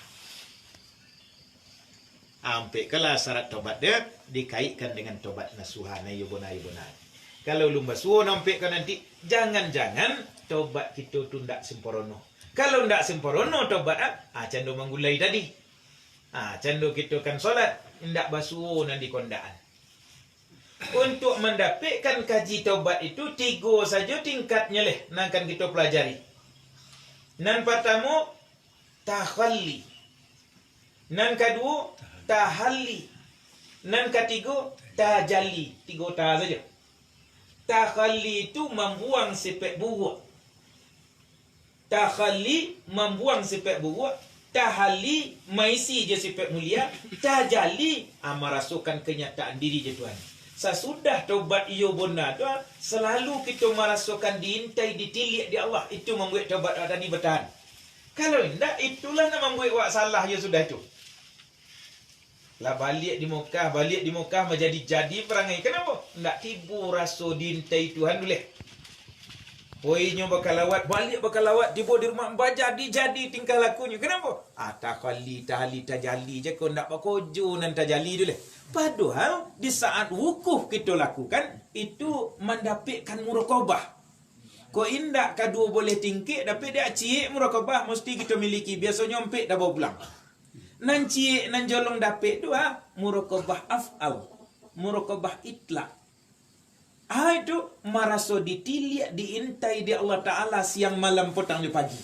Ampe kala syarat tobat dia dikaitkan dengan tobat nasuhana yubona. Kalau lumba suo nampe kan nanti jangan-jangan tobat kita tu ndak sempurna. Kalau ndak sempurna tobat cando menggulai tadi. Cando kita kan solat ndak basuh nanti kondaan. Untuk mendapatkan kaji tobat itu 3 saja tingkatnya leh nan kan kita pelajari. Nan pertama takhalli. Nan kedua tahalli. Nan ketiga tajalli. 3 ta saja. Takhalli itu membuang sifat buruk. Takhalli membuang sifat buruk. Tahalli mengisi je sifat mulia. Tajalli merasukan kenyataan diri je Tuhan. Sesudah tobat iyo benar tu, selalu kita merasukan diintai, ditilik di Allah. Itu membuat tobat tadi bertahan. Kalau tidak, itulah yang membuat wak salah ya sudah itu. Lah balik di Mekah menjadi perangai. Kenapa? Tidak tibu rasa diintai Tuhan dulu. Poinnya bakalawat, balik bakalawat, tiba di rumah jadi tingkah lakunya. Kenapa? Tahalli tajalli je kau nak bakojo nan tajalli dulu. Padahal di saat wukuf kita lakukan itu mendapatkan muraqabah. Kau indak kedua boleh tingkik tapi dia cik muraqabah mesti kita miliki. Biasanya empik dah bawa pulang. Nan cik nan jolong dapat tu muraqabah af'al, muraqabah itlaq. Itu merasa ditilik, diintai di Allah Ta'ala siang malam petang di pagi.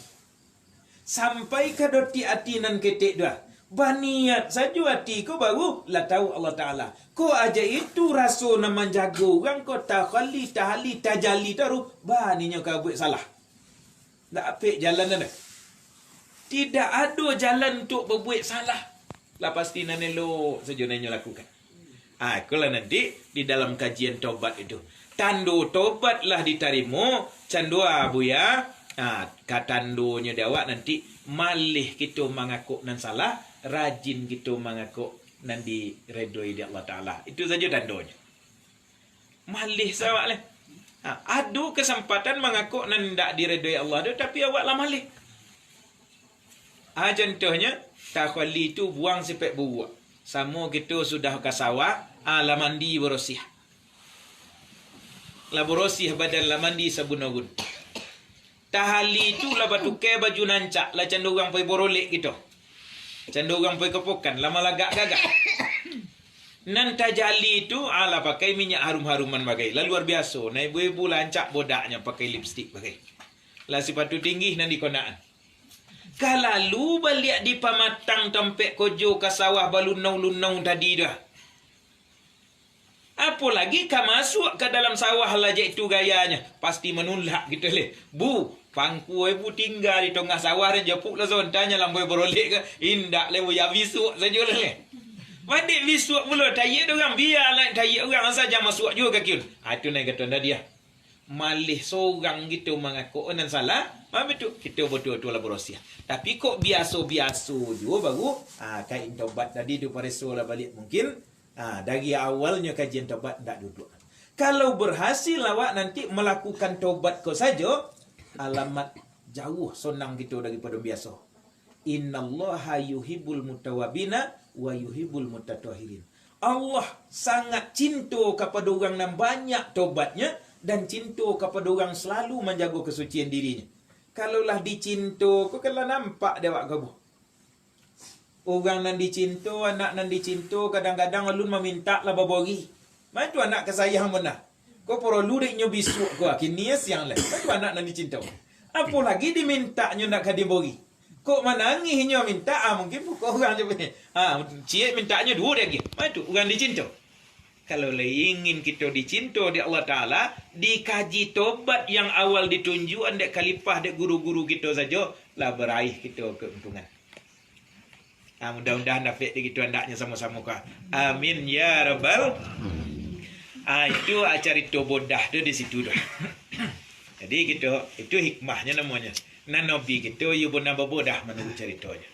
Sampai ke doti hati nan ketik dah. Baniat saja hati kau baru lah tahu Allah Ta'ala. Kau aja itu rasa nak menjaga orang kau tahalli tajalli taruh. Baninya kau buat salah. Tak apik jalan dah. Tidak ada jalan untuk berbuat salah. Lah pasti nan elok saja nanya lakukan. Itulah nanti di dalam kajian tobat itu. Tandu tobatlah diterima. Candua buya. Katandunya dawak nanti malih kita mengaku nan salah, rajin kita mengaku nan diredoi di Allah Ta'ala. Itu saja tandunya. Malih sawak lah. Adu kesempatan mengaku nan tak diredoi Allah tu, tapi awak lah malih. Contohnya, takhwali itu buang sepek buak. Sama kita sudah ke sawah, lah mandi berosih. Lah berosih badan lah mandi sabun agun. Tahali itu lah batukai baju nancak, lah candurang poi borolek gitu. Candurang poi kepokan, lama lagak gagak. Nan tajali itu ala pakai minyak harum-haruman bagai. Lah luar biasa, na ibu-ibu lancak bodaknya pakai lipstick bagai. Lah sepatu tinggi nan dikonaan. Kalalu balik di pamatang tempat kojo ke sawah balunau-lunau tadi dah. Apalagi ka masuk ke dalam sawah lah itu gayanya. Pasti menulak gitu leh. Bu, pangku ibu tinggal di tengah sawah dan japuk lah sontanya lambai berolek ke. Indak leh ya visuk saja leh. Wadik visuk pula tayyik orang biarlah tayyik orang saja masuk juga kiun. Itu naik kata dia. Malih seorang gitu mengaku nan salah. Betul. Kita betul-betul lah berosiah. Tapi kok biasa-biasa juga baru. Kain tobat tadi tu pareso lah balik mungkin. Dari awalnya kajian tobat tak duduk. Kalau berhasil awak nanti melakukan tobat kau saja, alamat jauh senang kita daripada biasa. Innallaha yuhibbul mutawabina wa yuhibbul mutatahhirin. Allah sangat cinta kepada orang yang banyak tobatnya dan cinta kepada orang selalu menjaga kesucian dirinya. Kalaulah dicinta, kau kalau nampak dia buat gabuh. Orang nan dicinta, anak nan dicinta, kadang-kadang alun meminta lah babori. Macam tu anak kesayang mana? Kau perlu deknya bisuk kau. Kini siang lah. Macam anak nan dicinta. Apa lagi dimintanya nak kadibori? Kok menangisnya minta? Mungkin pukul orang je punya. Cik mintanya dua lagi. Macam tu orang dicinta. Kalau ingin kita dicinta di Allah Ta'ala, dikaji tobat yang awal ditunjuk, andek kalipah dek guru-guru kita saja, lah beraih kita keuntungan. Mudah-mudahan dapat gitu andaknya sama-sama kah. Amin ya rabbal. Itu cerita bodah tu di situ dah. Jadi kita itu hikmahnya namanya. Nan nabi kita you pun nambah bodah menurut ceritanya.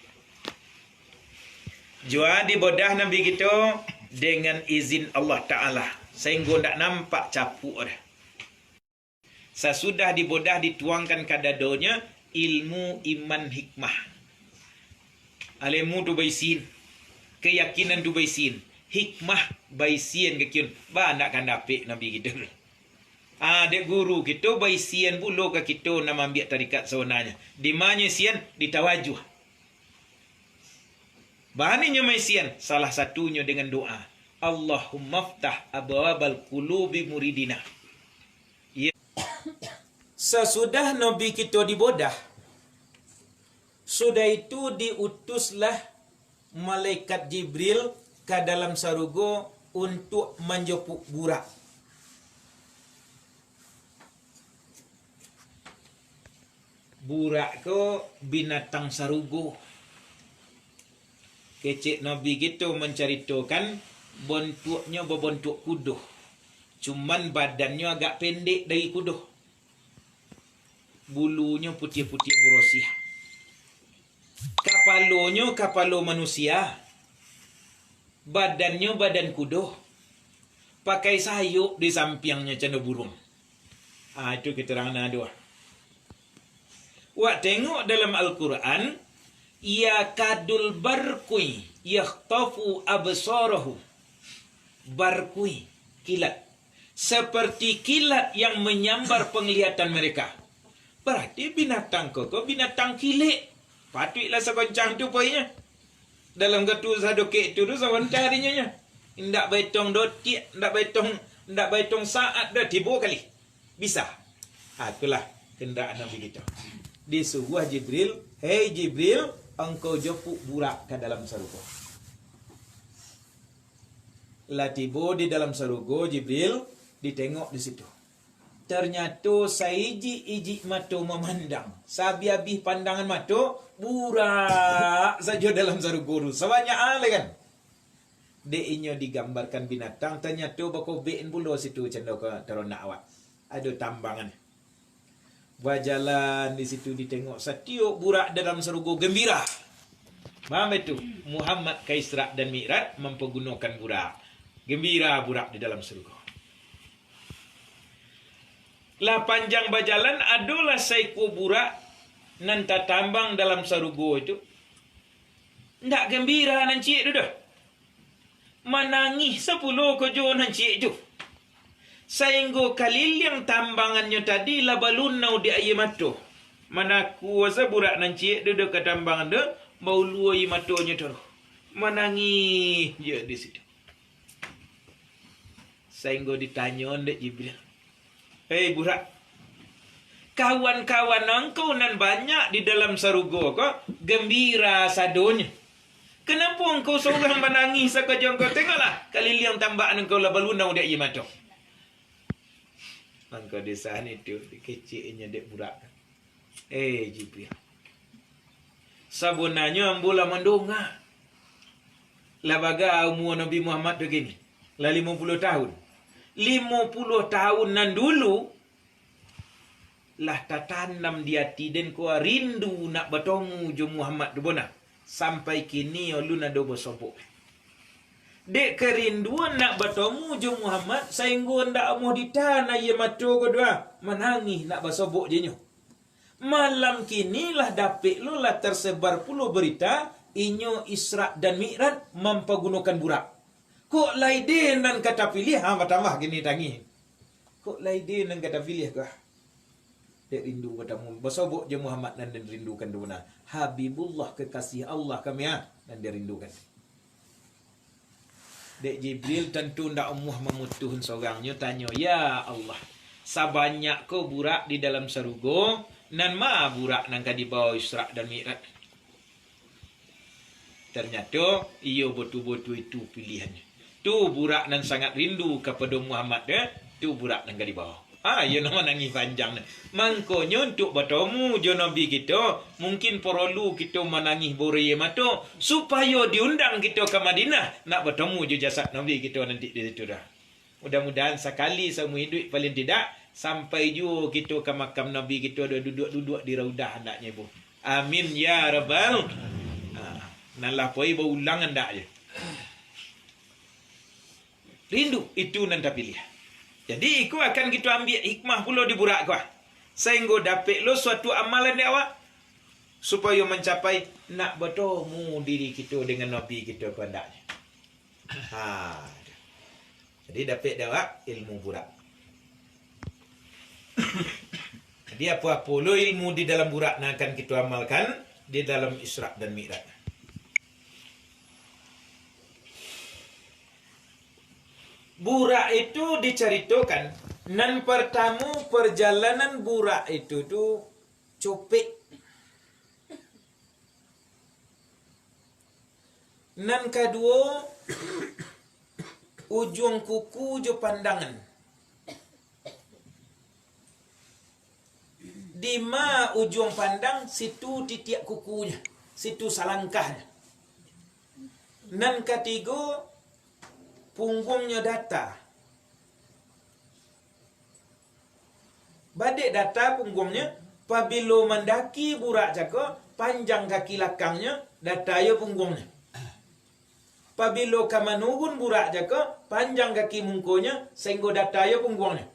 Jua di bodah nabi kita dengan izin Allah Ta'ala. Sehingga tak nampak capuk dah. Sesudah di bodah dituangkan ke dadonya ilmu iman hikmah. Alemu tu baisin. Keyakinan tu baisin. Hikmah baisin ke kiun. Nak kan dapik Nabi kita. Dek guru kita baisin pula ke kita nak ambil tarikat sebenarnya. Di mana sian? Di tawajuh. Bahannya maisian. Salah satunya dengan doa. Allahumma ftah abwabal qulubi muridina. Sesudah Nabi kita dibodah, sudah itu diutuslah malaikat Jibril ke dalam sarugo untuk menjemput burak. Burak ko binatang sarugo. Kecik Nabi kita menceritakan bentuknya berbentuk kuduh. Cuman badannya agak pendek dari kuduh. Bulunya putih-putih berosiah. Kapalonya kapalo manusia. Badannya badan kuduh. Pakai sayuk di sampingnya canda burung. Itu keterangan dua. Wak tengok dalam Al-Quran. Ya kadul barqui yakhtafu absarahu. Barqui, kilat. Seperti kilat yang menyambar penglihatan mereka. Berarti binatang kok binatang kilik. Patutlah sekoncang tu poinnya. Dalam ketu sadokek tu sebentar harinya. Ndak betong dotik, ndak betong saat dah tiba kali. Bisa. Itulah kenderaan Nabi kita. Disuruh Jibril, "Hei Jibril, engkau jemput burak ke dalam sarugo." Lah tiba di dalam sarugo Jibril ditengok di situ. Ternyata saiji-iji mata memandang. Sabi habis pandangan mata, burak saja dalam sarugo tu. Sebanyak kan. Dek inyo digambarkan binatang, ternyata bako bein pula situ cendok ke teronak awak. Ada tambangan. Berjalan di situ ditengok setiap burak dalam surga gembira. Faham itu? Muhammad ke Isra dan Mi'raj mempergunakan burak. Gembira burak di dalam surga. Lah panjang berjalan adalah seekor burak nanta tambang dalam surga itu. Ndak gembira nan cik tu dah. Menangis 10 kojo nan cik tu. Sehingga kaliliang tambangannya tadi lah balunau di air mata. Mana kuasa burak nan cik tu dah ke tambangan dah. Bau luai matanya tu. Menangis je di situ. Sehingga ditanya Dek Jibril. Hei burak. Kawan-kawan engkau nan banyak di dalam surga kau gembira sadonya. Kenapa engkau seorang menangis sahaja engkau tengoklah kaliliang tambaan engkau lah balunau di air mata. Engkau di sana itu dikeciknya Dek burak. Jibril. Sabunanya ambola mendonga. Lah baga umur Nabi Muhammad begini. Lah 50 tahun. 50 tahun nan dulu lah tatanam di hati dan ku rindu nak bertemu jo Muhammad tu bona. Sampai kini ulun ada bersobok. Dek kerinduan nak bertemu jo Muhammad sehingga ndak mau ditanah ye mata kedua menangis nak bersobok je nyo. Malam kini lah dapik lu lah tersebar puluh berita inyo Isra dan Mi'raj mempergunakan burak. Kok laiden dan kata pilih tambah gini tangi. Kok laiden dan kata pilih kah? Dek rindu bertemu bersobok je Muhammad dan rindukan duna. Habibullah kekasih Allah kami dan dirindukan. Dek Jibril tentu ndak umuh memutuhun seorangnya tanya, ya Allah, sabanyak ko burak di dalam surga nan ma burak nang ka dibawa Isra dan Mi'raj. Ternyata iyo betul-betul itu pilihannya. Tu burak nan sangat rindu kepada Muhammad tu burak nang ka dibawa. Ya nama nangis panjang. Mangkonya untuk bertemu jo Nabi kita, mungkin perlu kita menangis bore mata supaya diundang kita ke Madinah nak bertemu jo jasad Nabi kita nanti di situ dah. Mudah-mudahan sekali seumur hidup paling tidak sampai jo kita ke makam Nabi kita ada duduk-duduk di raudah hendaknya bu. Amin ya rabbal. Nalah poi berulang hendak je. Rindu itu nanti pilih. Jadi iku akan kita ambil hikmah pula di burak kau. Sehingga dapat lo suatu amalan dia awak supaya mencapai nak bertemu diri kita dengan Nabi kita kehendaknya. Jadi dapat dia awak ilmu burak. Jadi apa-apa lo ilmu di dalam burak yang akan kita amalkan di dalam Isra dan Mi'raj. Burak itu diceritakan nan pertama perjalanan burak itu tuh copek. Nan kedua ujung kuku jo pandangan. Di ma ujung pandang situ titik kukunya, situ salangkahnya. Nan ketiga punggungnya data. Badek data punggungnya, pabilo mendaki burak jaka, panjang kaki lakangnya, data ya punggungnya. Pabilo kamanuhun burak jaka, panjang kaki mungkonya, sehingga data ya punggungnya.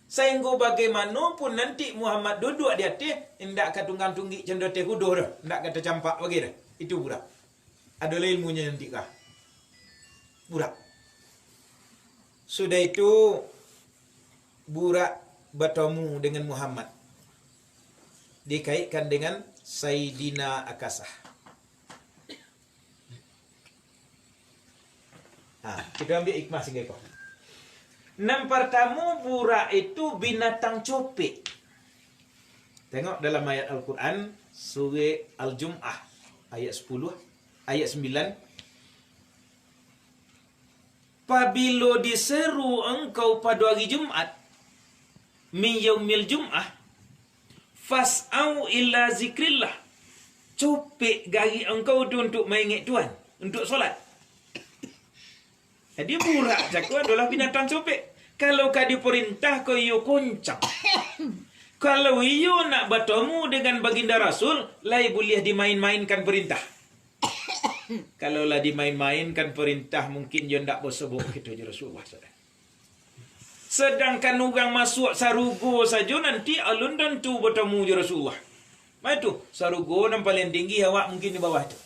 Sehingga bagaimanapun nanti Muhammad duduk di atas, tidak katunggang tunggi cendote kudo dah, tidak kata campak bagi dah. Itu burak. Adalah ilmunya nanti kah? Burak. Sudah itu burak bertemu dengan Muhammad dikaitkan dengan Sayyidina Akasah. Kita ambil hikmah singgah kau. Yang pertama burak itu binatang copek. Tengok dalam ayat Al-Quran surah Al-Jum'ah ayat 10 ayat 9. Pabilo diseru engkau pada hari Jumat min yaumil Jum'ah fas'au ila zikrillah. Copek gari engkau tu untuk mengingat Tuhan, untuk solat. Dia burak caku adalah binatang copek. Kalau kau diperintah kau iyo koncang. Kalau iyo nak bertemu dengan baginda Rasul, lai boleh dimain-mainkan perintah. Kalau lah dimain-mainkan perintah, mungkin dia tak bersebut kita je Rasulullah. Sedangkan orang masuk sarugo saja nanti alun dan tu bertemu je Rasulullah. Macam tu, sarugo yang paling tinggi awak mungkin di bawah tu.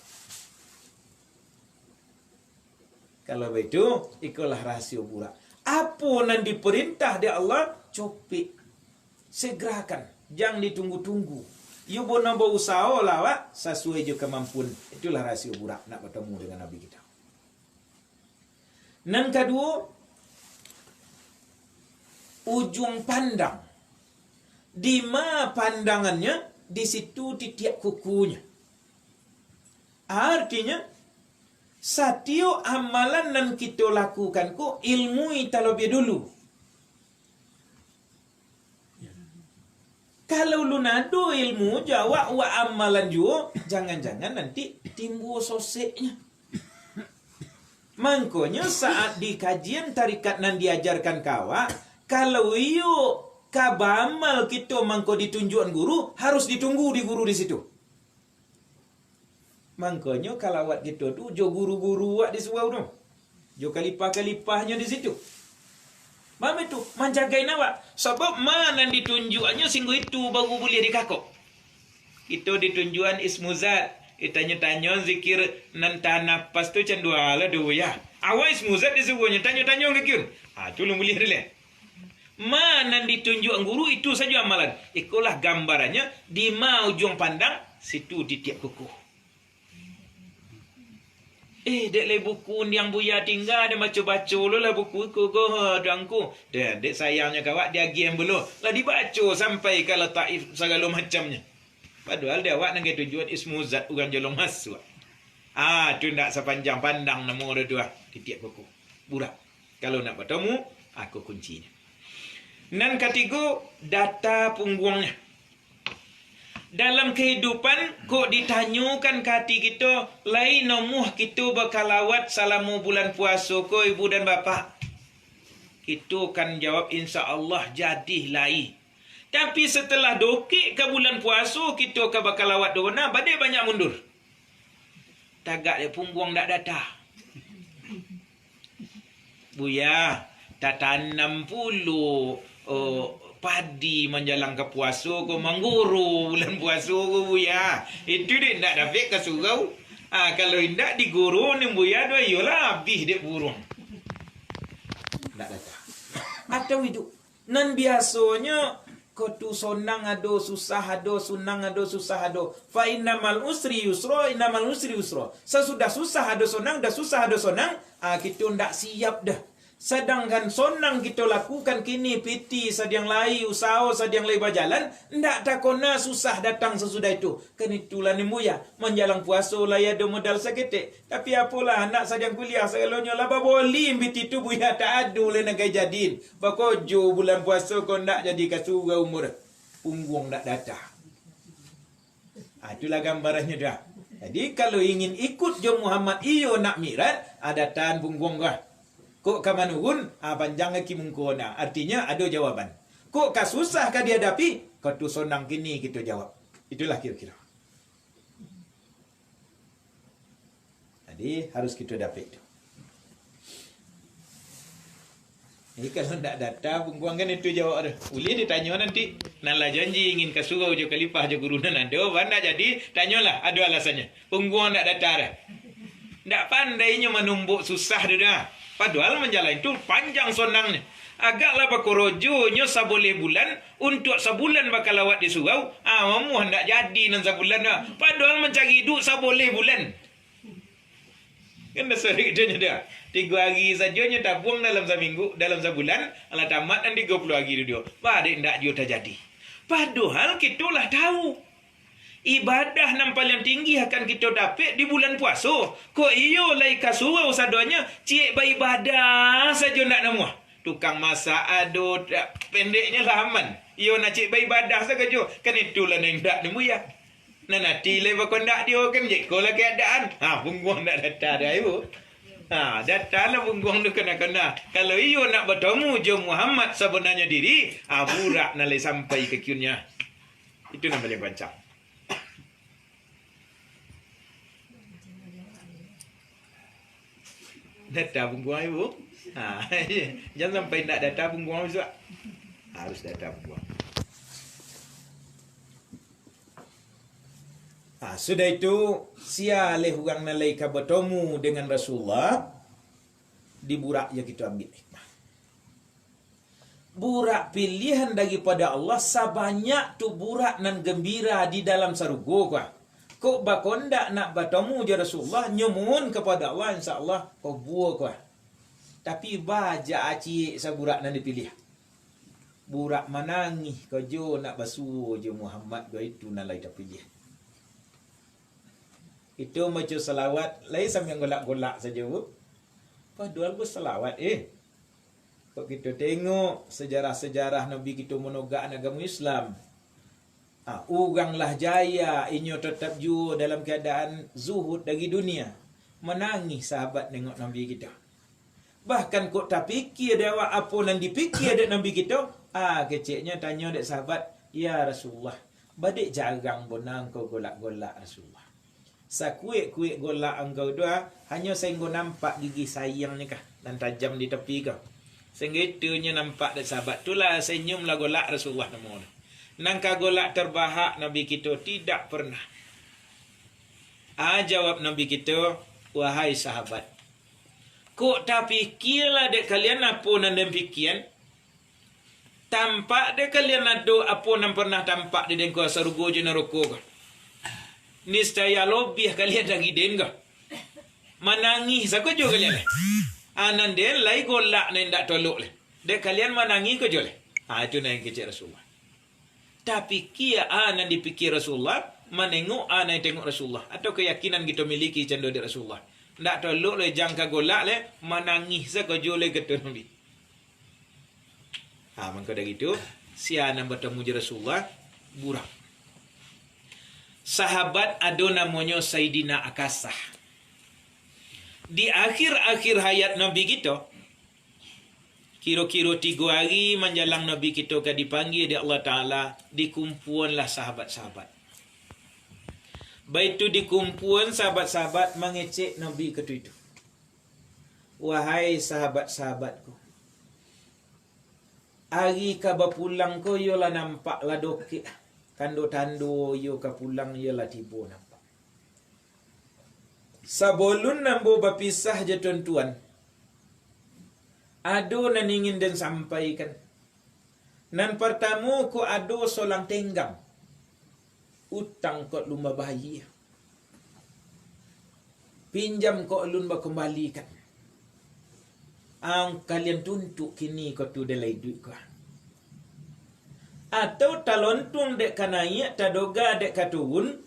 Kalau begitu, ikulah rahsia burak. Apa yang diperintah dia Allah, copik. Segerakan. Jangan ditunggu-tunggu. You boleh berusaha lah, wak. Sesuai je kemampuan. Itulah rahsia burak nak bertemu dengan Nabi kita. Yang kedua, ujung pandang. Di mana pandangannya, di situ titik kukunya. Artinya, setiap amalan yang kita lakukan ko ilmu terlebih dulu. Kalau lu nado ilmu jawab wa amalan juga, jangan-jangan nanti timbul soseknya. Makanya saat di kajian tarikat nan diajarkan kawa, kalau iyo kabamal kita mangko ditunjukkan guru, harus ditunggu di guru di situ. Makanya kalau awak gitu tu, jo guru-guru awak di surau tu. Jo kalipah-kalipahnya di situ. Mama itu, menjagain awak. Sebab mana ditunjukannya singgu itu baru boleh dikakok. Itu ditunjukan ismuzat. Tanya-tanya zikir nanti nafas tu cendua lah dua ya. Awak ismuzat disuruhnya tanya-tanya zikir. Tu lu boleh relay. Mana ditunjukkan guru itu saja amalan. Ikulah gambarannya di ma ujung pandang situ di tiap kuku. Dek le buku yang Buya tinggal dia baca-baca lo lah buku ku go dangku. Dek sayangnya kawak dia game belum. Lah dibaca sampai kalau taif segala macamnya. Padahal dia awak nang tujuan ismuzat orang jolong masuk. Tu ndak sepanjang pandang namo dia tu titik kuku. Burak. Kalau nak bertemu aku kuncinya. Nan ketiga data pungguangnya. Dalam kehidupan, kok ditanyakan ke hati kita, lain nomuh kita berkalawat selama bulan puasa ko ibu dan bapa. Kita kan jawab insya Allah jadi lain. Tapi setelah dokik ke bulan puasa, kita ke berkalawat dona, badai banyak mundur. Tagak dia punggung tak datang. Buya, tak tanam puluh. Padi menjalang ke puasa ko mangguru bulan puasa ko Buya. Itu dia nak dapat ke surau. Kalau tidak di guru ni Buya doa yolah habis dia burung. Tak datang. Atau itu nan biasanya ko tu sonang ado susah ado sunang ado susah ado. Fa innamal usri yusra innamal usri yusra. Sesudah susah ado sonang dah susah ado sonang, kita ndak siap dah. Sedangkan sonang kita lakukan kini piti sadiang lai usaha sadiang lai berjalan ndak takona susah datang sesudah itu. Kan itulah ni Buya menjalang puasa lah ada modal seketik. Tapi apalah anak sadiang kuliah segalanya lah baboli piti tu Buya tak adu le nak jadiin. Bakojo bulan puasa kau ndak jadi kasura umur. Punggung ndak datang. Itulah gambarannya dah. Jadi kalau ingin ikut jo Muhammad iyo nak mirat adatan punggung kah. Kok kamanurun, panjang ki mungkona. Artinya ada jawaban. Kok kasusah ka dihadapi, kau tu sonang kini kita jawab. Itulah kira-kira. Jadi harus kita dapat itu. Kalau tak datang, pungguang kan itu jawab ada. Boleh ditanya nanti. Nalah janji ingin ke surau je kalipah je guru nan ada. Mana jadi, tanyalah ada alasannya. Pungguang tak datang dah. Tak pandainya menumbuk susah dia dah. Padahal menjalan itu panjang sonangnya. Agaklah bakorojonya seboleh bulan untuk sebulan bakal lawat di surau. Mamu hendak jadi nan sebulan dah. Padahal mencari hidup seboleh bulan. Kan dah sering dia dah. 3 hari sajanya tabung dalam seminggu, dalam sebulan, ala tamat dan 30 hari dia. Badik ndak dia terjadi. Padahal kita lah tahu. Ibadah yang paling tinggi akan kita dapat di bulan puasa. Kok iyo lai kasurau sadonya cik beribadah saja nak nama. Tukang masak ado pendeknya lah aman. Iyo nak cik beribadah saja. Kan itulah yang tak nemu ya. Nah nanti lai bakon tak dia kan jek kola keadaan. Pungguang tak datang dah ibu. Datanglah bungguang tu kena-kena. Kalau iyo nak bertemu jo Muhammad sebenarnya diri, burak nalai sampai ke kiunnya. Itu namanya bancang. Data bungguang ibu. Jangan sampai nak data bungguang juga. Harus data bungguang. Sudah itu sialeh orang nalaika bertemu dengan Rasulullah di burak yang kita ambil hikmah. Burak pilihan daripada Allah sebanyak tu burak nan gembira di dalam sarugo kah. Kok bakondak nak bertemu je Rasulullah nyumun kepada Allah insya-Allah kau buah kah. Tapi baja aci saburak nan dipilih. Burak manangih kau jo nak basuh je Muhammad do itu nalai dipilih. Itu macam salawat lain sambil golak-golak saja bu. Padahal bu salawat Kok kita tengok sejarah-sejarah Nabi kita menogak agama Islam. Uranglah jaya inyo tetap jua dalam keadaan zuhud dari dunia. Menangis sahabat tengok Nabi kita. Bahkan kok tak fikir dia apa yang dipikir dek Nabi kita. Keciknya tanya dek sahabat, ya Rasulullah, badik jarang bonang kau golak-golak Rasulullah. Sakuik-kuik golak engkau dua hanya sehingga nampak gigi sayangnya kah dan tajam di tepi kau. Sehingga itunya nampak dari sahabat itulah senyumlah golak Rasulullah namun. Nangka golak terbahak Nabi kita tidak pernah. Jawab Nabi kita, wahai sahabat, kok tak fikirlah dek kalian apa nan dem fikiran? Tampak dek kalian ada apa nan pernah tampak di dengko sarugo je neraka kah? Niscaya lebih kalian lagi dengar. Menangis aku juga kalian. Anan den lai golak nan ndak tolok le. Dek kalian menangis ko jole. Itu yang kecil Rasulullah. Tapi kia anan dipikir Rasulullah, menengok anan tengok Rasulullah atau keyakinan kita miliki cendo di Rasulullah. Ndak tolok le jangka golak le menangis sako jole ketu Nabi. Maka dari itu siana bertemu je Rasulullah burak. Sahabat ada namanya Sayyidina Akasah. Di akhir-akhir hayat Nabi kita, kira-kira 3 hari menjelang Nabi kita ke dipanggil di Allah Ta'ala, dikumpuanlah sahabat-sahabat. Baik itu dikumpuan sahabat-sahabat mengecek Nabi itu. Wahai sahabat-sahabatku, hari kaba pulang ko yola nampak la doke. Tando-tando yo ka pulang ialah tiba nampak. Sebelum nambo berpisah je tuan-tuan. Ado nan ingin dan sampaikan. Nan pertama ko ado solang tenggang. Utang ko lumba bayi. Pinjam ko lun kembalikan. Kalian tuntuk kini ko tu delai duit ko. Atau talontung dek kanaya tadoga dek katun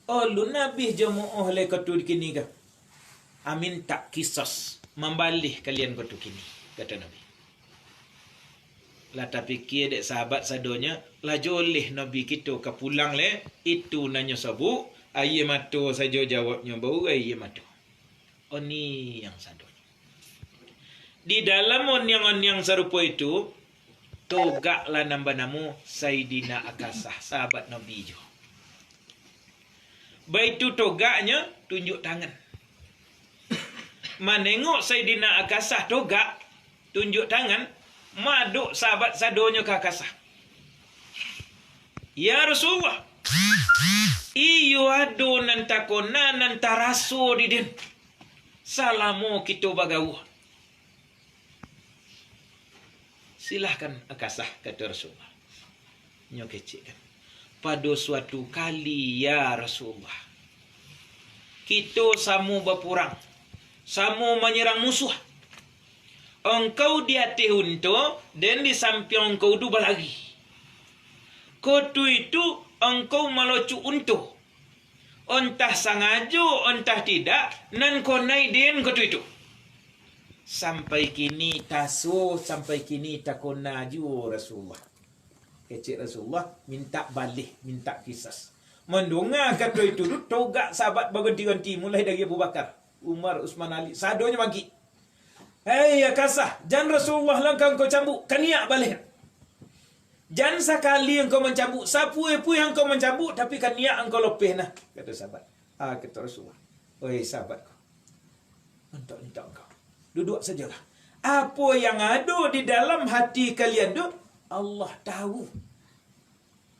lu nabi jumu'ah le katu kini ka amin tak kisos membalih kalian katu kini kata Nabi. Lah tapi kia dek sahabat sadonya lah joleh Nabi kita ke pulang le itu nanya sabu aye mato saja jawabnya bau aye mato. Oni yang sadonya. Di dalam onyang-onyang serupa itu togaklah nambah namu Sayyidina Akasah, sahabat Nabi jo. Baik tu togaknya tunjuk tangan. Menengok Sayyidina Akasah togak tunjuk tangan, maduk sahabat sadonya ke Akasah. Ya Rasulullah, iyo ado nan takona nan taraso di den. Salamu kita bagawah. Silahkan Akasah kata Rasulullah. Nyo kecik kan. Pada suatu kali ya Rasulullah, kita samu berperang, samu menyerang musuh. Engkau di hati hunto dan di samping engkau du balagi. Kotu itu engkau melocu untu. Entah sengaja, entah tidak, nan konai den kotu itu. Sampai kini taso, sampai kini takona ju Rasulullah. Kecik Rasulullah minta balik, minta kisas. Mendengar kata itu, togak sahabat berganti-ganti mulai dari Abu Bakar. Umar, Usman, Ali. Sadonya maki. Hei ya kasah, jangan Rasulullah langkah engkau cambuk, kaniak balik. Jangan sekali engkau mencambuk, sapui-pui engkau mencambuk, tapi kaniak engkau lepih nah. Kata sahabat. Kata Rasulullah. Oi sahabatku, entak engkau. Duduk sajalah. Apa yang ada di dalam hati kalian tu, Allah tahu.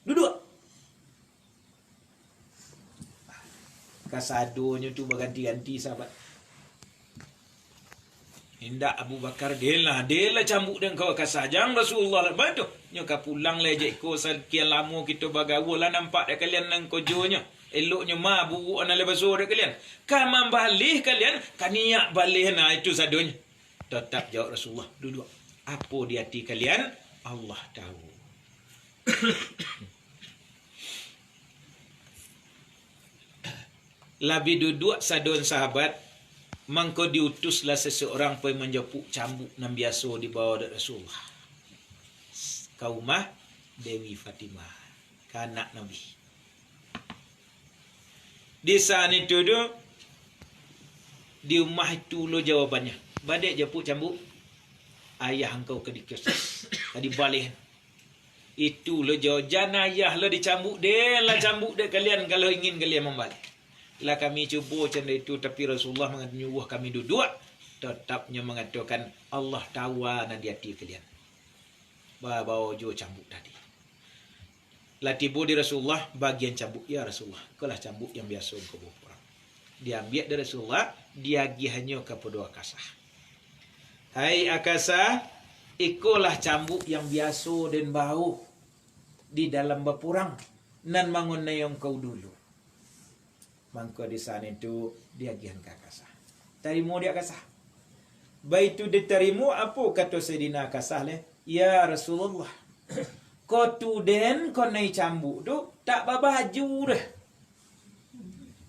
Duduk. Kasadonya tu berganti-ganti sahabat. Hendak Abu Bakar dia lah cambuk dan kau kasar. Jangan Rasulullah lah. Betul. Nyoka pulang lah je ko sekian lama kita bergaul lah nampak dah kalian nang kojonya. Eloknya ma buruk ana lepas sore kalian. Kamam balik kalian kaniak balik nah itu sadonya. Tetap jawab Rasulullah, duduk. Apa di hati kalian? Allah tahu. Labi duduk sadon sahabat, mangko diutuslah seseorang pergi menjapuk cambuk nan biasa dibawa dari Rasulullah. Kaumah Dewi Fatimah, kanak Nabi. Di saat itu tu, di rumah itu lo jawabannya. Badek japuk cambuk, ayah engkau ke dikios. Tadi balik. Itu lo jawab, jangan ayah lo dicambuk dia lah cambuk dia kalian kalau ingin kalian membalik. Lah kami cuba macam itu, tapi Rasulullah menyuruh kami duduk, tetapnya mengatakan Allah tahu na di hati kalian. Bawa jo cambuk tadi. Lah tiba di Rasulullah bagian cambuk, ya Rasulullah, kaulah cambuk yang biasa engkau bawa pulang. Diambil dari Rasulullah, diagi hanya kepada Akasah. Hai Akasah, ikolah cambuk yang biasa dan bau di dalam berpurang nan mangun yang kau dulu. Mangko di sana itu diagihan ke Akasah. Terima dia Akasah. Baik itu diterima, apa kata Sayyidina Akasah leh? Ya Rasulullah, kau tu den kau naik cambuk tu tak babaju dah.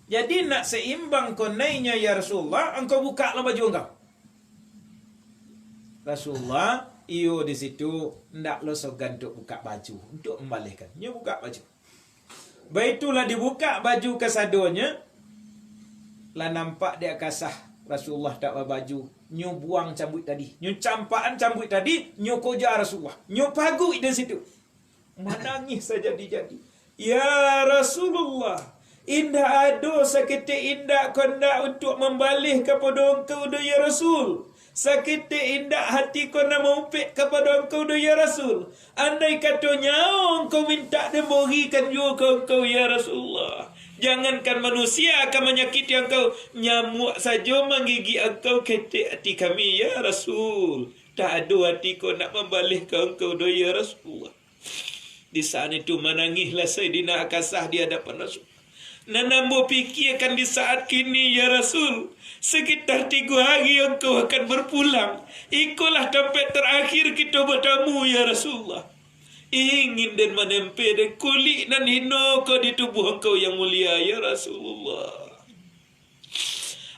Jadi nak seimbang kau naiknya ya Rasulullah, engkau buka lah baju engkau. Rasulullah, iyo di situ ndak lo sogan untuk buka baju, untuk membalihkan. Nyo buka baju. Baitulah dibuka baju kasadonya, lah nampak dia Akasah Rasulullah tak berbaju. Nyo buang cambuk tadi, nyo campaan cambuk tadi, nyo koja Rasulullah, nyo pagu di situ. Menangis saja dijadi. Ya Rasulullah, indah ada seketik indah kondak untuk membalih kepada engkau ya Rasul. Seketik indah hati kau nak mempik kepada engkau ya Rasul. Andai katanya engkau minta dan berikan juga engkau ya Rasulullah. Jangankan manusia akan menyakiti engkau, nyamuk saja menggigit engkau ketik hati kami ya Rasul. Tak ada hati kau nak membalih ke engkau ya Rasulullah. Di saat itu menangislah Sayyidina Akasah di hadapan Rasul. Nambo fikirkan di saat kini ya Rasul, sekitar 3 hari engkau akan berpulang. Ikulah tempat terakhir kita bertemu ya Rasulullah. Ingin dan menempe dan kulit dan hino kau di tubuh engkau yang mulia ya Rasulullah.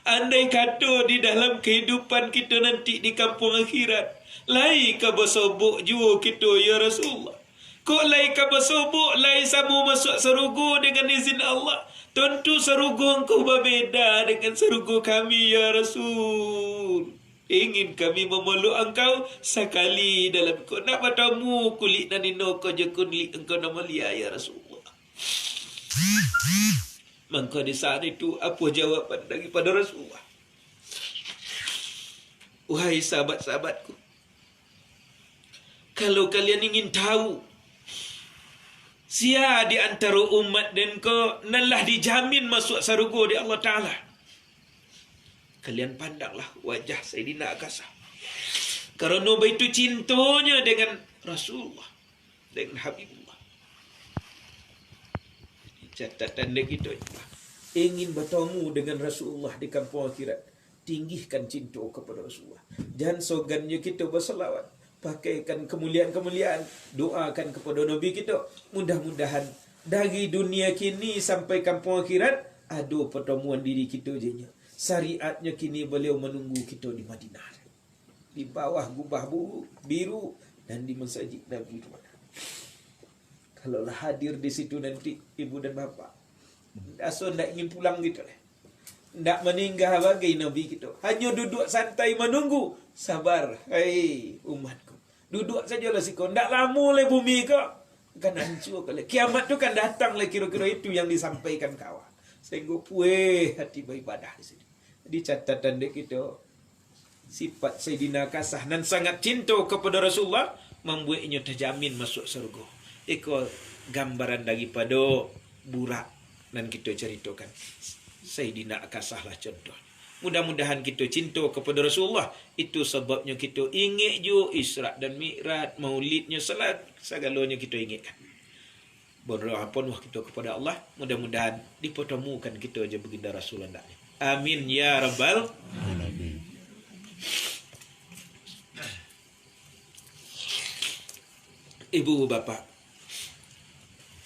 Andai kata di dalam kehidupan kita nanti di kampung akhirat, lai ka bersobok jua kita ya Rasulullah. Kok lai ka bersobok, lai sama masuk surga dengan izin Allah. Tentu surga engkau berbeza dengan surga kami ya Rasul. Ingin kami memeluk engkau sekali dalam kau nak bertemu kulit dan nino kau je kulit engkau nama mulia ya Rasulullah. Maka di saat itu apa jawapan daripada Rasulullah? Wahai sahabat-sahabatku, kalau kalian ingin tahu sia di antara umat dan kau nalah dijamin masuk surga di Allah Ta'ala, kalian pandanglah wajah Sayyidina Akasah. Kerana begitu cintanya dengan Rasulullah, dengan Habibullah. Catatan dia gitu. Ingin bertemu dengan Rasulullah di kampung akhirat, tinggikan cinta kepada Rasulullah. Jangan sogannya kita berselawat, pakaikan kemuliaan-kemuliaan, doakan kepada Nabi kita. Mudah-mudahan dari dunia kini sampai kampung akhirat ada pertemuan diri kita je. Syariatnya kini beliau menunggu kita di Madinah, di bawah gubah biru dan di masjid Nabi. Kalaulah hadir di situ nanti ibu dan bapa, asal nak ingin pulang gitu lah. ndak meninggal bagi Nabi kita. Hanya duduk santai menunggu. Sabar, hai umatku. Duduk sajalah siko. Ndak lama le bumi kau. Kan hancur kali. Kiamat tu kan datang le kira-kira itu yang disampaikan kawan. Sehingga puih hati beribadah di sini. Di catatan dek kita, sifat Sayyidina Kasah dan sangat cinta kepada Rasulullah membuatnya terjamin masuk surga. Iko gambaran daripada burak dan kita ceritakan. Sayyidina Kasah lah contoh. Mudah-mudahan kita cinta kepada Rasulullah. Itu sebabnya kita ingat je Isra dan Mi'raj, maulidnya, salat, segalanya kita ingatkan. Berdoa penuh kita kepada Allah. Mudah-mudahan dipertemukan kita aja baginda Rasulullah. Amin ya rabbal alamin. Ibu bapa,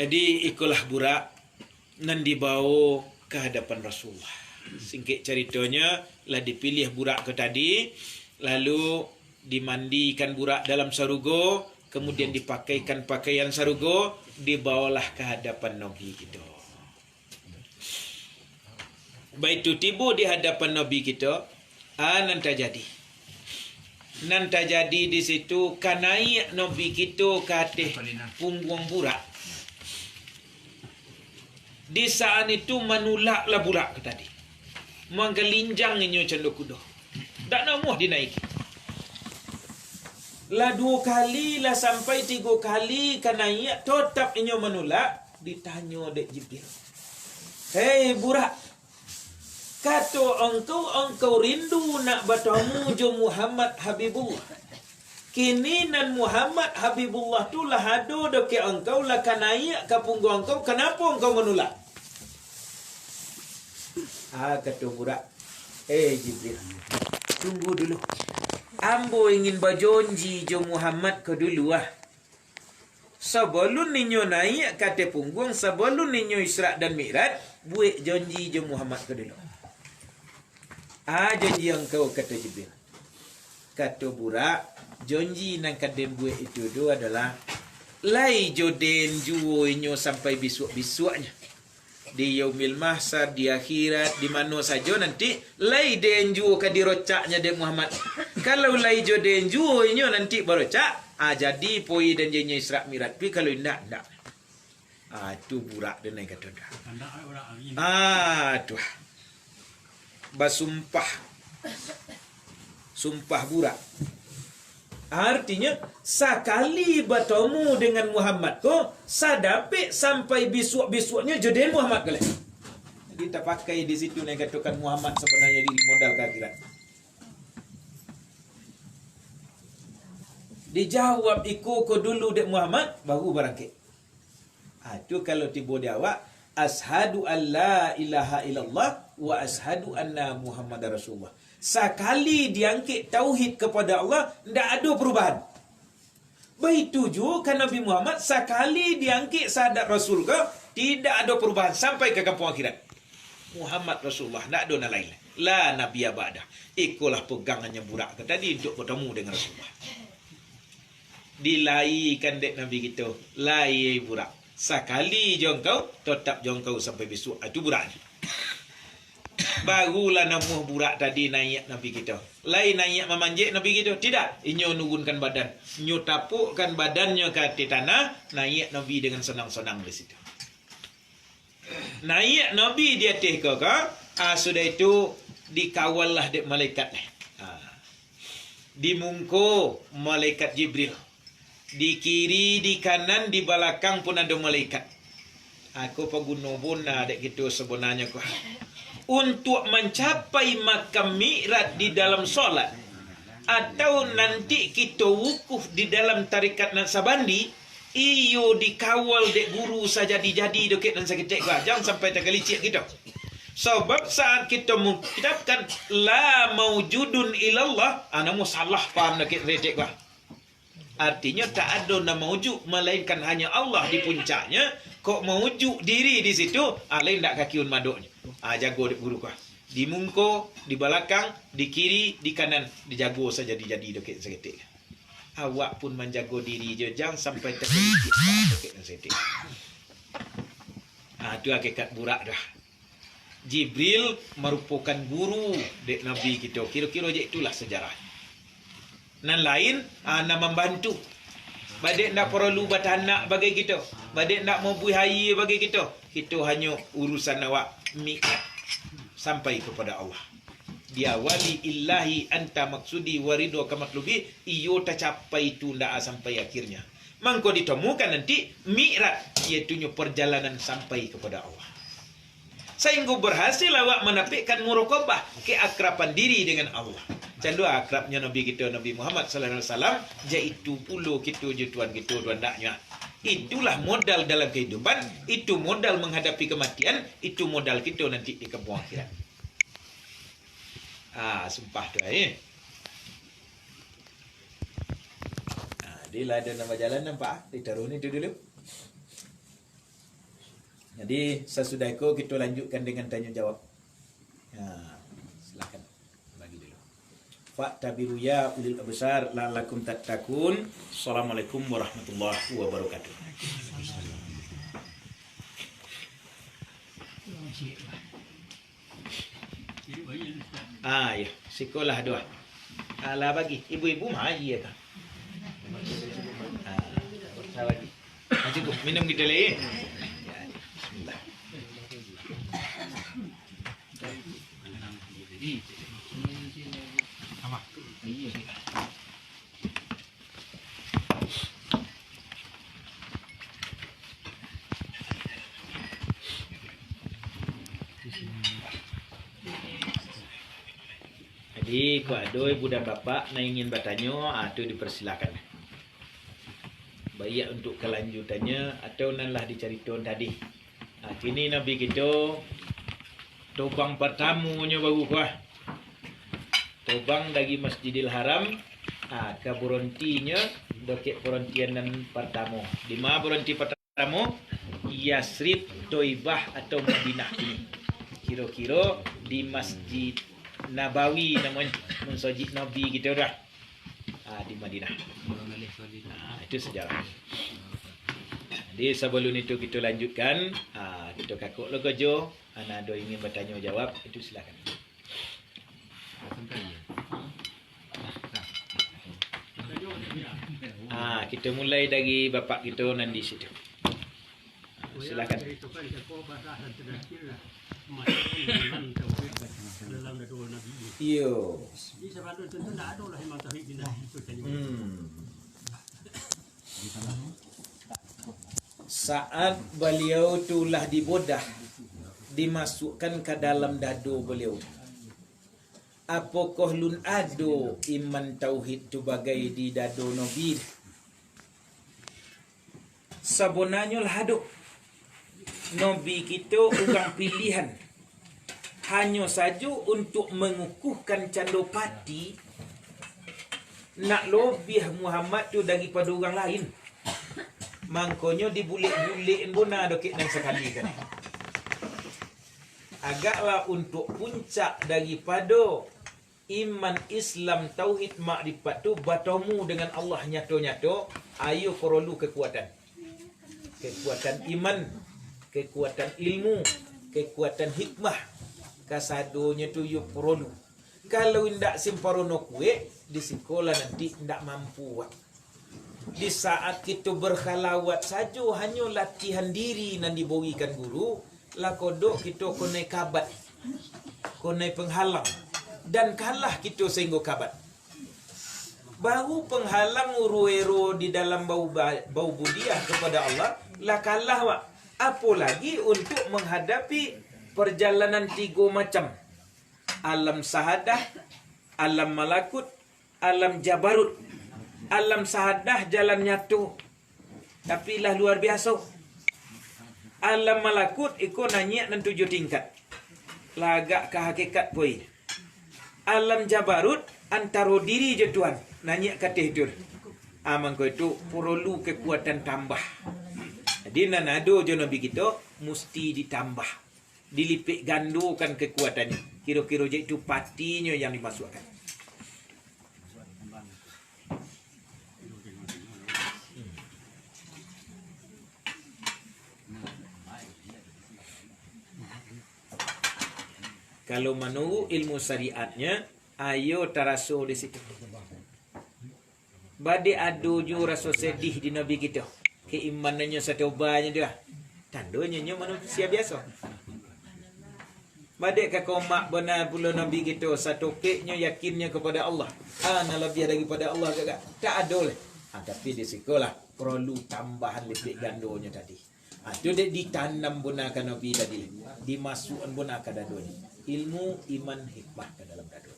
jadi ikulah burak nan dibawa ke hadapan Rasulullah. Singkat ceritanya lah dipilih burak ke tadi, lalu dimandikan burak dalam sarugo, kemudian dipakaikan pakaian sarugo, dibawalah ke hadapan Nabi kita. Baik itu tiba di hadapan Nabi kita, nanti jadi. Nanti jadi di situ kanai Nabi kita ke atas punggung burak. Di saat itu menulaklah burak ke tadi. Menggelinjangnya cendok kuda. Tak nak muah dinaiki. Lah 2 kali lah sampai 3 kali kanai tetap inyo menulak. Ditanya dek Jibril. Hei burak. Kata engkau rindu nak bertemu jo Muhammad Habibullah. Kini nan Muhammad Habibullah tu lah ada dekat engkau lah kanai ke punggung engkau. Kenapa engkau menulak? Kata burak, Jibril, tunggu dulu. Ambo ingin berjanji jo Muhammad ke dulu lah. Sebelum ninyo naik kata punggung, sebelum ninyo Isra dan Mi'raj, buat janji jo Muhammad ke dulu. Janji engkau, kata Jibril. Kata burak, janji nang kadem buat itu tu adalah lai joden juo inyo sampai bisuk-bisuknya. Di yaumil mahsar, di akhirat, di mana saja nanti lai denju ke dirocaknya de Muhammad. Kalau lai jo denju inyo nanti berocak, jadi poi dan jenya Isra Mi'raj. Tapi kalau ndak. Tu burak dan naik kata dah. Tu. Basumpah. Sumpah burak. Artinya sekali bertemu dengan Muhammad ko sadapik sampai bisuk-bisuknya jodoh Muhammad kali. Jadi tak pakai di situ yang katakan Muhammad sebenarnya di modal ke akhirat. Dijawab iku ko dulu dek Muhammad baru barangkit. Itu kalau tiba dia awak ashadu an la ilaha illallah wa ashadu anna Muhammadar Rasulullah. Sekali diangkit tauhid kepada Allah, tidak ada perubahan. Begitu juga Nabi Muhammad, sekali diangkit syahadat Rasul ke, tidak ada perubahan sampai ke kampung akhirat. Muhammad Rasulullah, tidak ada lain. La Nabi Abadah. Ikulah pegangannya burak ke tadi untuk bertemu dengan Rasulullah. Dilaikan dek Nabi kita, lai burak. Sekali jongkau, tetap jongkau sampai besok. Itu buraknya. Barulah namuh burak tadi naik Nabi kita. Lain naik memanjik Nabi kita. Tidak. Inyo nurunkan badan. Inyo tapukkan badannya ke atas tanah. Naik Nabi dengan senang-senang di situ. Naik Nabi di atas ke. Sudah itu dikawallah dek malaikat. Dimungko malaikat Jibril. Di kiri, di kanan, di belakang pun ada malaikat. Aku pengguna bona dek gitu sebenarnya kau. Untuk mencapai makam Mi'raj di dalam solat atau nanti kita wukuf di dalam tarikat Naksabandi, iyo dikawal dek guru saja dijadi dekat dan sakit jangan sampai tergelicik kita. Sebab saat kita mengucapkan la maujudun ilallah, namun salah paham dekat retek. Artinya tak ada nama wujud melainkan hanya Allah di puncaknya. Kok mewujud diri di situ, lain tak kakiun maduknya. Jago dek guru kau. Di mungko, di belakang, di kiri, di kanan, dijago saja dijadi dekat seketik. Awak pun menjaga diri je, jangan sampai terkelicik dekat seketik. Itu hakikat burak dah. Jibril merupakan guru dek Nabi kita. Kira-kira je itulah sejarah. Nan lain nak membantu. Badik nak perlu batanak bagi kita. Badik nak membui hari bagi kita. Kita hanya urusan awak mikat sampai kepada Allah. Dia wali illahi anta maksudi waridu kamatlubi. Iyo tercapai itu ndak sampai akhirnya. Mangko ditemukan nanti mi'raj, iaitu perjalanan sampai kepada Allah. Sehingga berhasil awak menapikkan muraqabah, keakraban diri dengan Allah. Candu akrabnya Nabi kita Nabi Muhammad sallallahu alaihi wasallam, iaitu puluh kita je tuan kita tuan daknya. Itulah modal dalam kehidupan, itu modal menghadapi kematian, itu modal kita nanti di kampung akhirat. Sumpah tu Dia lah ada nama jalan nampak. Ditaruh ni tu dulu. Jadi sesudah itu kita lanjutkan dengan tanya jawab. Silakan bagi dulu. Fa'tabiru ya ulil absar la'allakum tattaqun. Assalamualaikum warahmatullahi wabarakatuh. Ya, sekolah dua. Alah bagi ibu-ibu mai ya kan. Bagi. Cukup minum kita lagi. Bismillah. Jadi kalau ada ibu dan bapa yang ingin bertanya, itu dipersilakan. Baik untuk kelanjutannya atau nanlah dicariton tadi. Kini Nabi kita tobang pertamanya baru kuah. Tobang dari Masjidil Haram ke berontinya dokek perontian dan pertama. Di mana beronti pertama? Yasrib, Toibah atau Madinah ini. Kira-kira di Masjid Nabawi namanya, Masjid Nabi kita dah. Di Madinah. Itu sejarah. Jadi sebelum itu kita lanjutkan, kita kakuk lo kerja. Anak ada ingin bertanya jawab, itu silakan. Kita mulai dari bapak kita nanti situ. Silakan. Yo. Saat beliau itulah dibodah, dimasukkan ke dalam dadu beliau. Apakah lun ado iman tauhid tu bagai di dadu Nabi? Sebenarnya lah ado. Nabi kita orang pilihan. Hanya saja untuk mengukuhkan candopati nak lebih Muhammad tu daripada orang lain. Mangkonyo dibulik-bulik pun ada kek nang sekali kan. Agaklah untuk puncak daripada iman Islam tauhid makrifat tu bertemu dengan Allah nyata-nyata, ayo perlu kekuatan. Kekuatan iman, kekuatan ilmu, kekuatan hikmah. Kasadonya tu yo perlu. Kalau ndak simparono kue di sekolah nanti ndak mampu. Di saat kita berkhalawat saja hanya latihan diri nan diberikan guru, lah kodok kita konai kabat, konai penghalang dan kalah kita sehingga kabat. Baru penghalang uruero di dalam bau budiah kepada Allah, lah kalah wak. Apalagi untuk menghadapi perjalanan tiga macam. Alam sahadah, alam malakut, alam jabarut. Alam sahadah jalan nyatu. Tapi lah luar biasa. Alam malakut ikut nanya dan 7 tingkat. Lagak ke hakikat poi. Alam jabarut antara diri je Tuhan. Nanya katih tu. Mangko itu perlu kekuatan tambah. Jadi nanado je Nabi kita mesti ditambah. Dilipik gandukan kekuatannya. Kira-kira je itu patinya yang dimasukkan. Kalau menurut ilmu syariatnya, ayo teraso di situ. Bade adu ju rasa sedih di Nabi kita. Keimanannya satobanya dia. Tandanya manusia biasa. Bade kakomak benar pula Nabi kita satu keknya yakinnya kepada Allah. Ana lebih daripada Allah kakak. Tak ada leh. Tapi di sekolah perlu tambahan lebih gandonya tadi. Itu dia ditanam gunakan Nabi tadi. Dimasukkan gunakan dadonya. Ilmu, iman, hikmah ke dalam dadonya.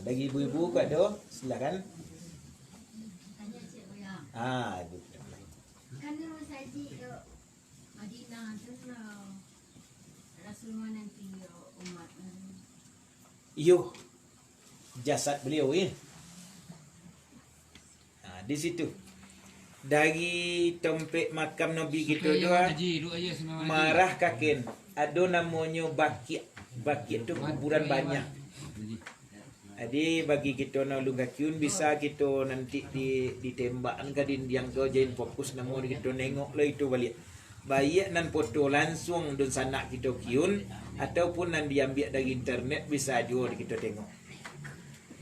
Bagi ibu-ibu kat tu, silakan. Tanya Cik Buya. Ibu. Kan rumah saya di Madinah tu Rasulullah nanti umat. Yo. Jasad beliau ya. Di situ. Dari tempat makam Nabi kita tu marah kakin. Ada namanya bakit. Bakit tu kuburan banyak. Jadi bagi kita nak lungakiun bisa kita nanti ditembakkan ke yang kau jadi fokus namun kita nengok lah itu balik. Baik nan foto langsung dan sanak kita kiun ataupun nan diambil dari internet bisa juga kita tengok.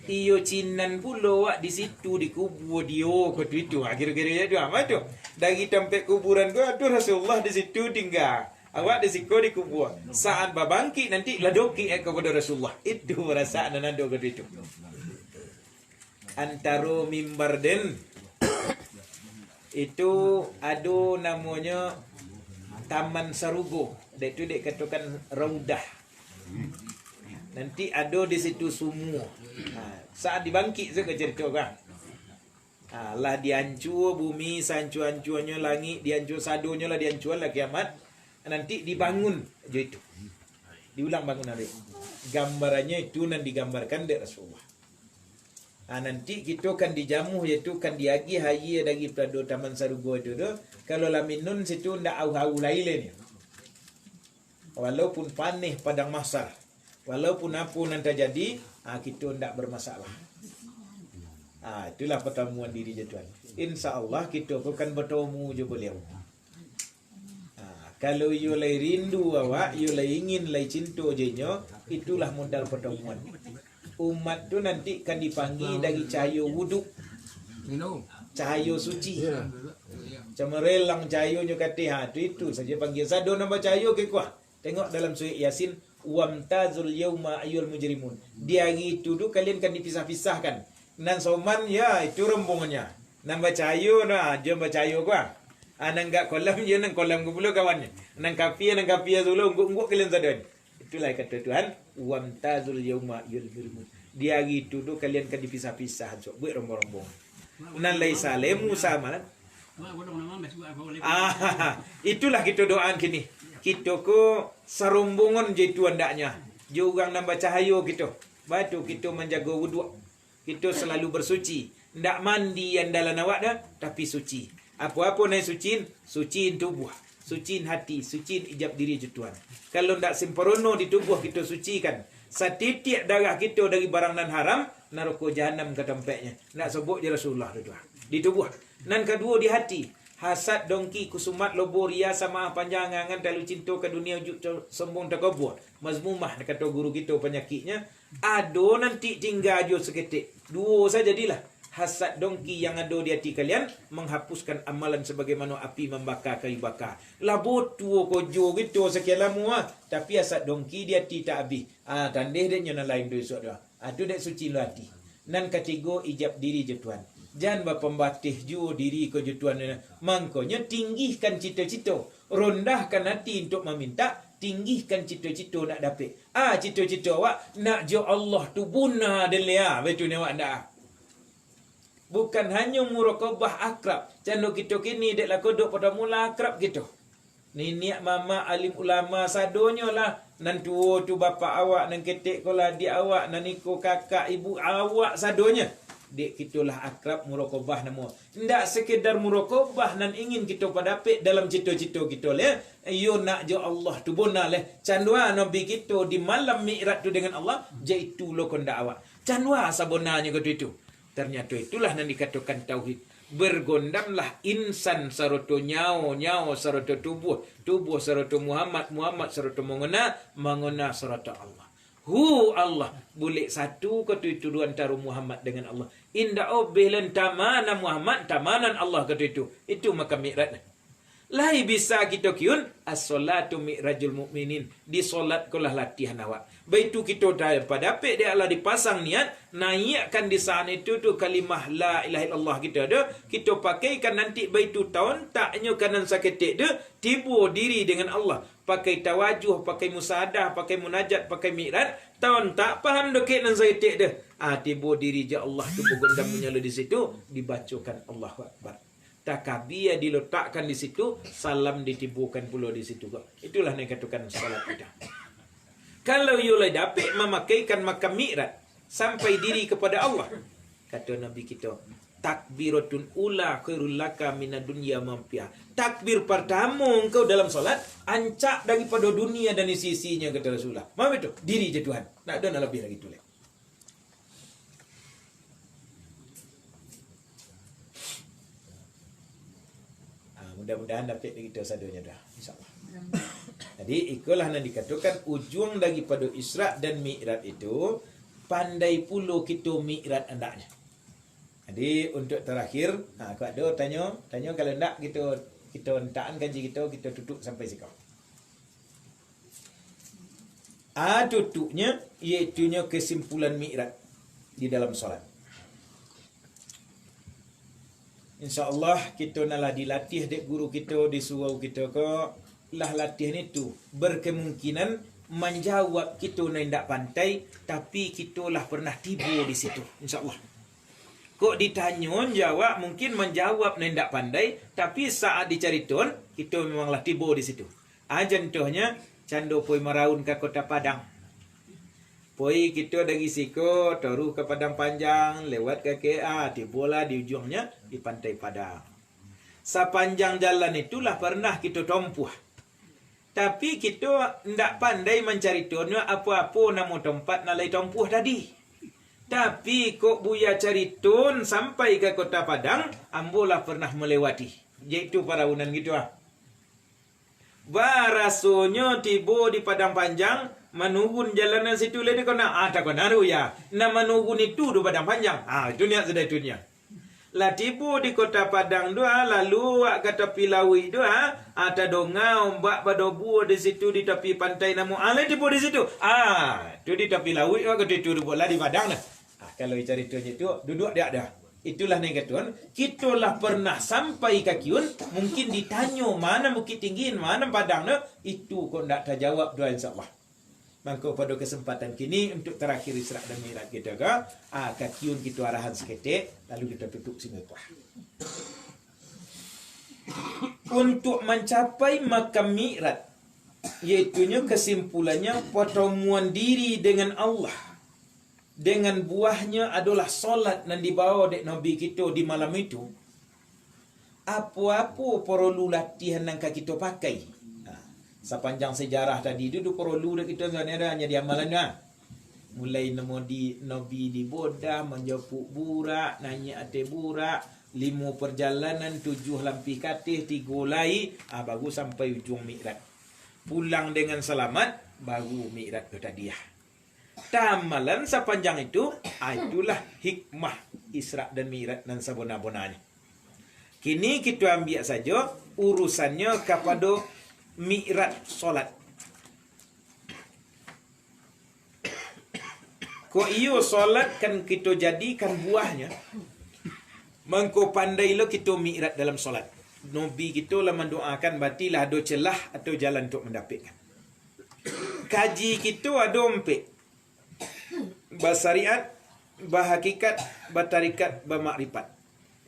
Iyo cinan pula wak di situ di kubur dia ke itu kira-kira tu apa tu? Dari tempat kuburan tu ada Rasulullah di situ tinggal. Awak di situ dikubur. Saat babangki nanti ladoki kepada Rasulullah. Itu perasaan dan ada ke itu. Antara mimbar den itu ada namanya Taman Sarugo. Itu dia katakan raudah. Nanti ada di situ semua. Saat dibangkit saya cerita kan. Lah dihancur bumi, sancur-hancurnya langit, dihancur sadonya lah, dihancur lah kiamat. Nanti dibangun je itu. Diulang bangun hari. Gambarannya itu nanti digambarkan dari Rasulullah. Nanti kita kan dijamuh iaitu kan diagi hayi dari pada Taman Sarugo itu tu. Kalau laminun situ ndak au-au lain. Walaupun panih padang mahsyar. Walaupun apa nanti terjadi, kita ndak bermasalah. Itulah pertemuan diri je tuan. Insya-Allah kita akan bertemu je beliau. Kalau you lay rindu awak, you lay ingin lay cinta jenyo, itulah modal pertemuan. Umat tu nanti kan dipanggil dari cahaya wuduk, cahaya suci. Cemerlang cahayanya kata, itu saja panggil. Sado nama cahaya ke kuah. Tengok dalam surah Yasin, wamtazul yauma ayyul mujrimun. Di hari itu tu kalian kan dipisah-pisahkan. Nan soman ya itu rombongannya. Nambah cahaya nah, dia bercahaya kuah. Nang gak kolam je nang kolam ke pula kawannya. Nang kapia dulu ungguk kalian sadar. Itulah kata Tuhan, wamtazul yauma yulmul. Di hari itu tu kalian kan dipisah-pisah so buat rombong-rombong. Nan laisa lemu sama. Itulah kita doaan kini. Kita ko sarombongan je itu andaknya. Je orang nambah cahaya kita. Batu kita menjaga wudu. Kita selalu bersuci. Ndak mandi yang dalam awak dah tapi suci. Apa-apa naik suciin tubuh, suciin hati, suciin ijab diri je Tuhan. Kalau ndak sempurna di tubuh kita sucikan. Setitik darah kita dari barang nan haram, neraka jahanam ke tempatnya. Nak sebut je Rasulullah tu di tubuh. Nan kedua di hati. Hasad dongki kusumat lobo ria sama panjang angan terlalu cinta ke dunia sombong takabur. Mazmumah kata guru kita penyakitnya. Ado nanti tinggal jo seketik. Dua saja jadilah. Hasad dongki yang ada di hati kalian menghapuskan amalan sebagaimana api membakar kayu bakar. Labut tua kojo gitu sekian lama tapi hasad dongki di hati tak habis. Tandih dia nyana lain tu esok dah. Tu dek suci lu hati. Nan ketiga ijab diri je Tuhan. Jangan berpembatih ju diri ke je Tuhan. Mangkonya tinggikan cita-cita. Rondahkan hati untuk meminta. Tinggikan cita-cita nak dapat. Cita-cita awak nak je Allah tu bunah delia. Betul ni awak nak. Bukan hanya muraqabah akrab. Cando kita kini dek lah kodok pada mula akrab gitu. Nenek mama alim ulama sadonya lah. Nan tua tu bapa awak, nan ketek kolah di awak, nan iko kakak ibu awak sadonya. dek kitulah akrab muraqabah namo. Ndak sekedar muraqabah nan ingin kita padapik dalam cita-cita kita le. Yo nak jo Allah tu bona le. Candua nabi kita di malam Mi'raj tu dengan Allah, jaitu lo konda awak. Candua sabonanya kata itu. Ternyata itulah yang dikatakan tauhid. Bergondamlah insan saroto nyawa saroto tubuh saroto Muhammad saroto mengena saroto Allah. Allah boleh satu kata itu dua antara Muhammad dengan Allah. Inda obehlan tamana Muhammad tamanan Allah kata itu. Itu maka Mi'raj. Lai bisa kita kiun as-salatu mi'rajul mu'minin. Di solat kulah latihan awak. Baitu kita pada pek dia Allah dipasang niat naikkan di sana itu tu kalimah la ilaha illallah kita ada. Kita pakaikan nanti baitu tahun taknya kanan saketik dia tibu diri dengan Allah. Pakai tawajuh, pakai musadah, pakai munajat, pakai mi'raj. Tahun tak faham dokek nan saketik dia. Tibu diri je Allah tu bergondam menyala di situ dibacakan Allahu Akbar. Takbir diletakkan di situ, salam ditibukan pula di situ. Itulah yang dikatakan salat kita. Kalau yulai dapat memakaikan makam Mi'raj sampai diri kepada Allah, kata Nabi kita, takbiratun ula khairul laka minad dunya mampia. Takbir pertama engkau dalam solat ancak daripada dunia dan sisinya, kata Rasulullah. Mana itu? Diri je Tuhan. Tak ada nak lebih lagi tu. Mudah-mudahan dapat kita sadunya dah, insyaAllah. Jadi ikulah yang dikatakan ujung daripada Isra dan Mi'raj itu pandai puluh kita Mi'raj andaknya. Jadi untuk terakhir, kalau ada tanya kalau enggak kita hentakkan kaji kita tutup sampai sikap. Tutupnya iaitunya kesimpulan Mi'raj di dalam solat. InsyaAllah kita naklah dilatih dek guru kita, disuruh kita ke lah latihan itu berkemungkinan menjawab kita nak tidak pandai, tapi kita lah pernah tiba di situ, insyaAllah. Kok ditanya jawab, mungkin menjawab nak tidak pandai, tapi saat dicari tuan kita memanglah tiba di situ. Contohnya cando poi maraun ke Kota Padang. Poi kita dari Siko taruh ke Padang Panjang, lewat ke KA, tibalah di ujungnya di Pantai Padang. Sepanjang jalan itulah pernah kita tempuh. Tapi kita tidak pandai mencari tuannya apa-apa nama tempat nak lay tempuh tadi. Tapi kok buya cari tun sampai ke Kota Padang, ambolah pernah melewati. Iaitu paraunan gitu ah. Barasonya tiba di Padang Panjang, menunggu jalanan situ lagi kena tak kena ya. Nah menunggu itu di Padang Panjang. Itu niat sudah itu niat. Lah tiba di Kota Padang doa, lalu kata Pilawi doa, ada dongau mbak badobu di situ di tepi pantai namu. Lah tiba di situ. Itu di tepi Lawi kata itu bola di Padang nah. Kalau cari itu duduk dia ada. Itulah negatuan. Kitalah pernah sampai kakiun, mungkin ditanya mana Bukit Tinggi, mana Padang no, itu kok tidak terjawab doa insyaAllah. Maka pada kesempatan kini untuk terakhir Isra dan Mi'raj kita ke, kakiun kita arahan seketik, lalu kita tutup sinetwa. Untuk mencapai makam Mi'raj, iaitunya kesimpulannya pertemuan diri dengan Allah. Dengan buahnya adalah solat yang dibawa dek Nabi kita di malam itu. Apa-apa perlu latihan yang kita pakai. Sepanjang sejarah tadi itu perlu kita sebenarnya hanya di amalannya. Mulai Nabi di Bodah, menjapuk burak, nanya ate burak, 5 perjalanan, 7 lampih katih, 3 lai, baru sampai ujung Mi'raj. Pulang dengan selamat, baru Mi'raj ke tadiah. Tamalan sepanjang itu, itulah hikmah Isra dan Mi'raj dan sabona-bonanya. Kini kita ambil saja urusannya kepada Mi'raj solat. Kok iyo solat kan kita jadikan buahnya, mengko pandailah kita Mi'raj dalam solat. Nabi kita lah mendoakan batilah ada celah atau jalan untuk mendapatkan. Kaji kita ada empik. Basariat, bahakikat, batarikat, bamakrifat.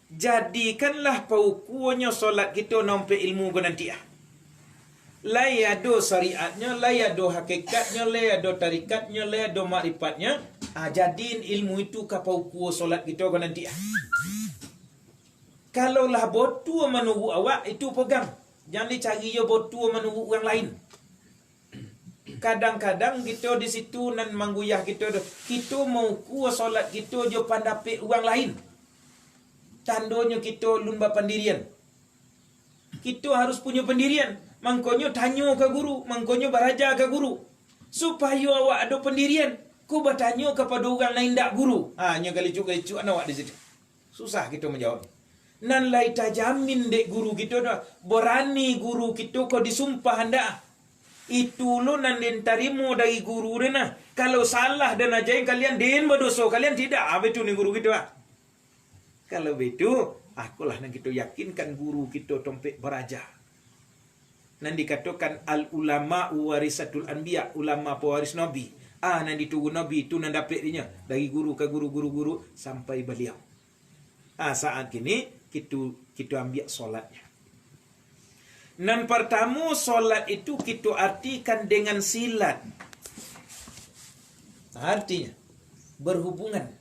Jadikanlah paukuannya solat kita nampak ilmu ke nanti ah. Lai ada syariatnya, lai ada hakikatnya, lai ada tarikatnya, lai ada makrifatnya. Jadiin ilmu itu kapau kuo solat kita kan nanti. Kalaulah botu menunggu awak itu pegang. Jangan dicari yo botu menunggu orang lain. Kadang-kadang kita di situ nan mangguyah kita mau kuo solat kita jo pandape orang lain. Tandonya kita lumba pendirian. Kita harus punya pendirian. Mangkonyo tanyo ke guru, mangkonyo baraja ke guru. Supaya awak ada pendirian. Ku bertanya kepada orang lain tak guru. Nya kali cukai awak di situ. Susah kita menjawab. Nan lai tajamin dek guru kita dah. Berani guru kita kau disumpah anda. Itu lo nan den tarimo dari guru dena. Kalau salah dan ajain kalian den berdosa, kalian tidak. Betul ni guru kita. Kalau betul, akulah nan kita yakinkan guru kita tompek beraja. Nan dikatakan al ulama warisatul anbiya, ulama pewaris nabi. Nan ditunggu nabi itu nan dapat dinya dari guru ke guru sampai beliau. Saat kini kita ambil solatnya. Nan pertama solat itu kita artikan dengan silat. Artinya berhubungan.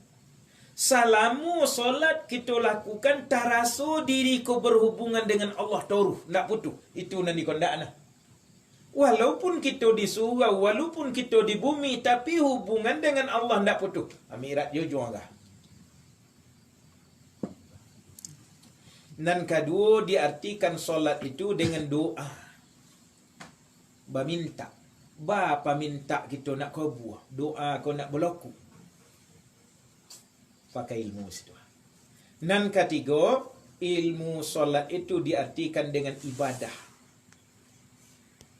Salamu solat kita lakukan taraso diri ko berhubungan dengan Allah taruh, ndak putus. Itu nan dikondakna. Walaupun kita di surga, walaupun kita di bumi, tapi hubungan dengan Allah ndak putus. Amirat yo juangah. Nan kedua diartikan solat itu dengan doa. Baminta. Bapa minta kita nak kau buah. Doa kau nak berlaku. Pakai ilmu situ. Nan ketiga, ilmu solat itu diartikan dengan ibadah.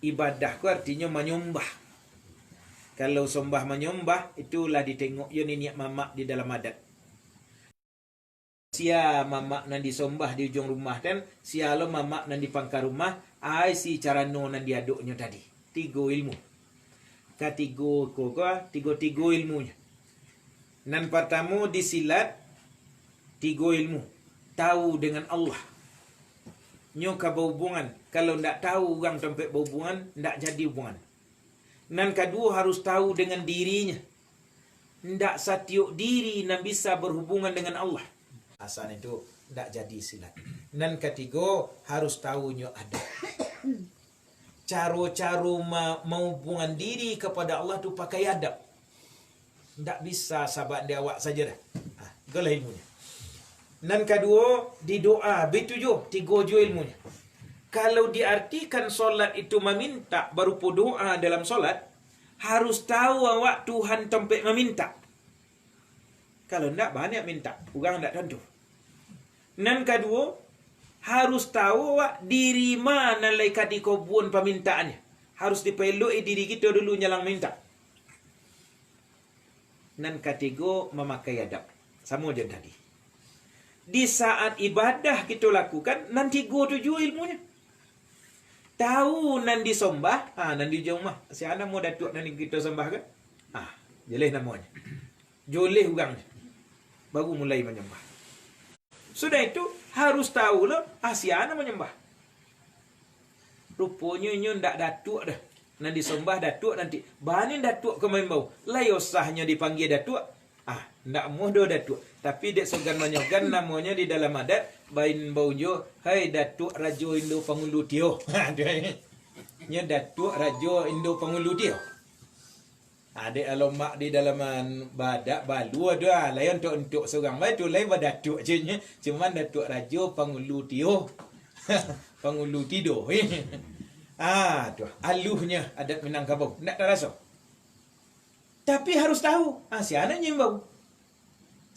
Ibadah ku artinya menyembah. Kalau sembah menyembah, itulah ditengok ya niat mamak di dalam adat. Sia mamak nan disembah di ujung rumah dan sia lo mamak nan di pangkar rumah, ai si carano nan diaduknya tadi. 3 ilmu. Tiga ilmunya. Nan pertama disilat 3 ilmu. Tahu dengan Allah. Nyoka berhubungan. Kalau ndak tahu orang tempat berhubungan, ndak jadi hubungan. Nan kedua harus tahu dengan dirinya. Ndak satiuk diri nan bisa berhubungan dengan Allah. Asal itu ndak jadi silat. Nan ketiga harus tahunya ada. Cara-cara menghubungan diri kepada Allah tu pakai adab. Ndak bisa sahabat dia awak saja dah. Itulah ilmunya. Nan kedua di doa, betujuh 3 ilmunya. Kalau diartikan solat itu meminta berupa doa dalam solat, harus tahu awak Tuhan tempat meminta. Kalau ndak banyak minta, orang ndak tentu. Nan kedua, harus tahu awak diri mana laikat di kobun permintaannya. Harus dipeloi diri kita dulu nyalang minta. Nan ketiga, memakai adab. Sama je tadi. Di saat ibadah kita lakukan, nan 3 ilmunya. Tahu nan disembah, nan di rumah. Si anak mau datuk nan kita sembah kan? Jeleh namanya. Joleh orangnya. Baru mulai menyembah. Sudah itu harus tahu lah si anak menyembah. Rupanya nyo ndak datuk dah. Nan disembah datuk nanti. Bahanin datuk ke main bau. Layo sahnya dipanggil datuk. Ndak mudah datuk. Tapi dek segan manyogan namanya di dalam adat. Bain bau jo. Hai datuk rajo Indo Pangulu Tio. Nya datuk rajo Indo Pangulu Tio. Adik alomak di dalaman badak balu ada. Lain untuk seorang baik tu lain datuk je nya. Cuman datuk rajo Pangulu Tio. Pangulu Tido. Tu aluhnya adat Minangkabau. Ndak terasa. Tapi harus tahu. Si anak nyimbau.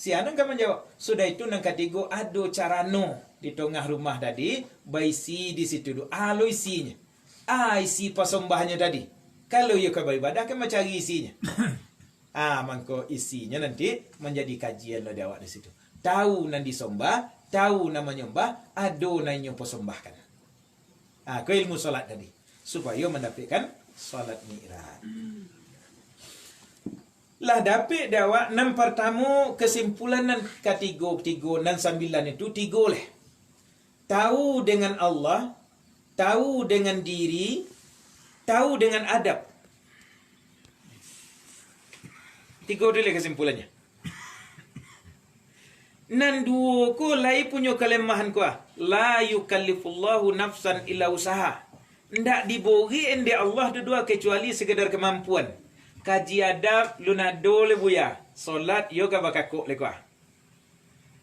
Si anak kan menjawab. Sudah itu nang ketiga ada carano di tengah rumah tadi. Baisi di situ dulu. Lo isinya. Isi persembahnya tadi. Kalau ia ke beribadah kan mencari isinya. Maka isinya nanti menjadi kajian lo awak di situ. Tahu nan disembah, tahu nama nyembah, ada nan persembahkan. Ke ilmu solat tadi. Supaya mendapatkan solat mi'raj. Lah dapat dakwah nan pertama kesimpulan nan ketiga nan 9 itu 3 leh. Tahu dengan Allah, tahu dengan diri, tahu dengan adab. Tiga dulu kesimpulannya. Nan dua ko lai punya kelemahan ko. La yukallifullahu nafsan illa usaha. Ndak dibori ende Allah dua kecuali sekedar kemampuan. Kaji adab lunado le buya. Solat yoga bakako le ko.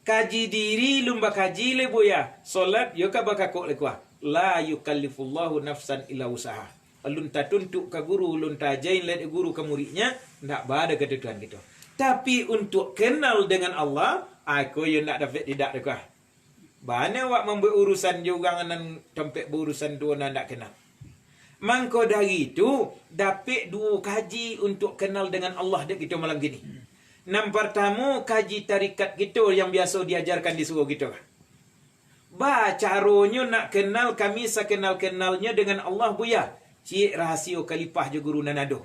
Kaji diri lumba kaji le buya. Solat yoga bakako le ko. La yukallifullahu nafsan illa usaha. Alun ta tuntuk ke guru, alun ta jain le guru ke muridnya, ndak bada ke Tuhan gitu. Tapi untuk kenal dengan Allah, aku yang nak dapat tidak dekah. Bana awak membuat urusan juga dengan tempat berurusan dua nak kenal. Mangko dari itu dapat dua kaji untuk kenal dengan Allah dek kita malam gini. Nam pertama kaji tarikat kita yang biasa diajarkan di suku kita. Ba caronyo nak kenal kami sakenal-kenalnya dengan Allah buya. Cik rahsia kalipah je guru nanado.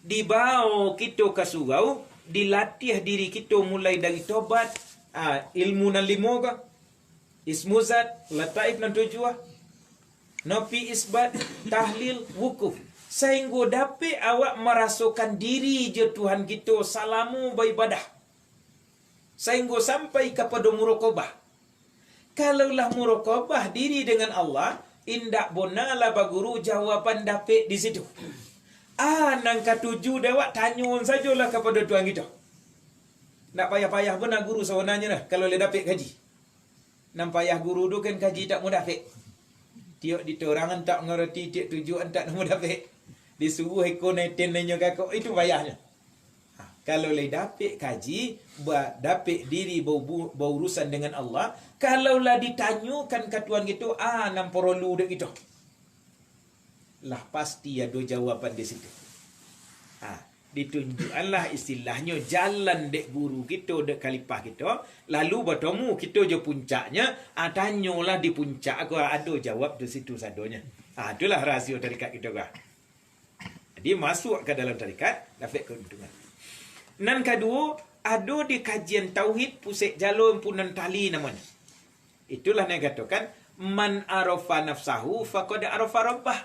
Dibawa kita ke surau, dilatih diri kita mulai dari tobat, ilmu nan limo ka, ismuzat, lataif nan tujuah, nafi isbat, tahlil, wukuf. Sehingga dapat awak merasakan diri je Tuhan kita salamu beribadah. Sehingga sampai kepada muraqabah. Kalaulah muraqabah diri dengan Allah, indak bonalah baguru jawaban dapat di situ. Nang ketujuh dewak tanyun sajalah kepada Tuhan kita. Nak payah-payah pun nak guru sebenarnya lah kalau dia dapat gaji. Nam payah guru tu kan gaji tak mau dapat. Tiok ditorangan tak mengerti, tiok tujuan tak mau dapat. Disuruh ekor neten nanya kakak, itu payahnya. Kalau le dapat kaji, dapat diri berurusan dengan Allah, kalaulah ditanyakan ke Tuhan gitu, nam perlu dek gitu. Lah pasti ada jawaban di situ. Ditunjukkanlah istilahnya jalan dek guru kita, dek kalipah kita, lalu bertemu kita je puncaknya, tanyalah di puncak, aku ada jawab di situ sadonya. Itulah rahsia tarikat kita. Dia masuk ke dalam tarikat, dapat keuntungan. Nan kedua, ada di kajian tauhid pusat jalur punan tali namanya. Itulah yang katakan man arafa nafsahu faqad arafa rabbah.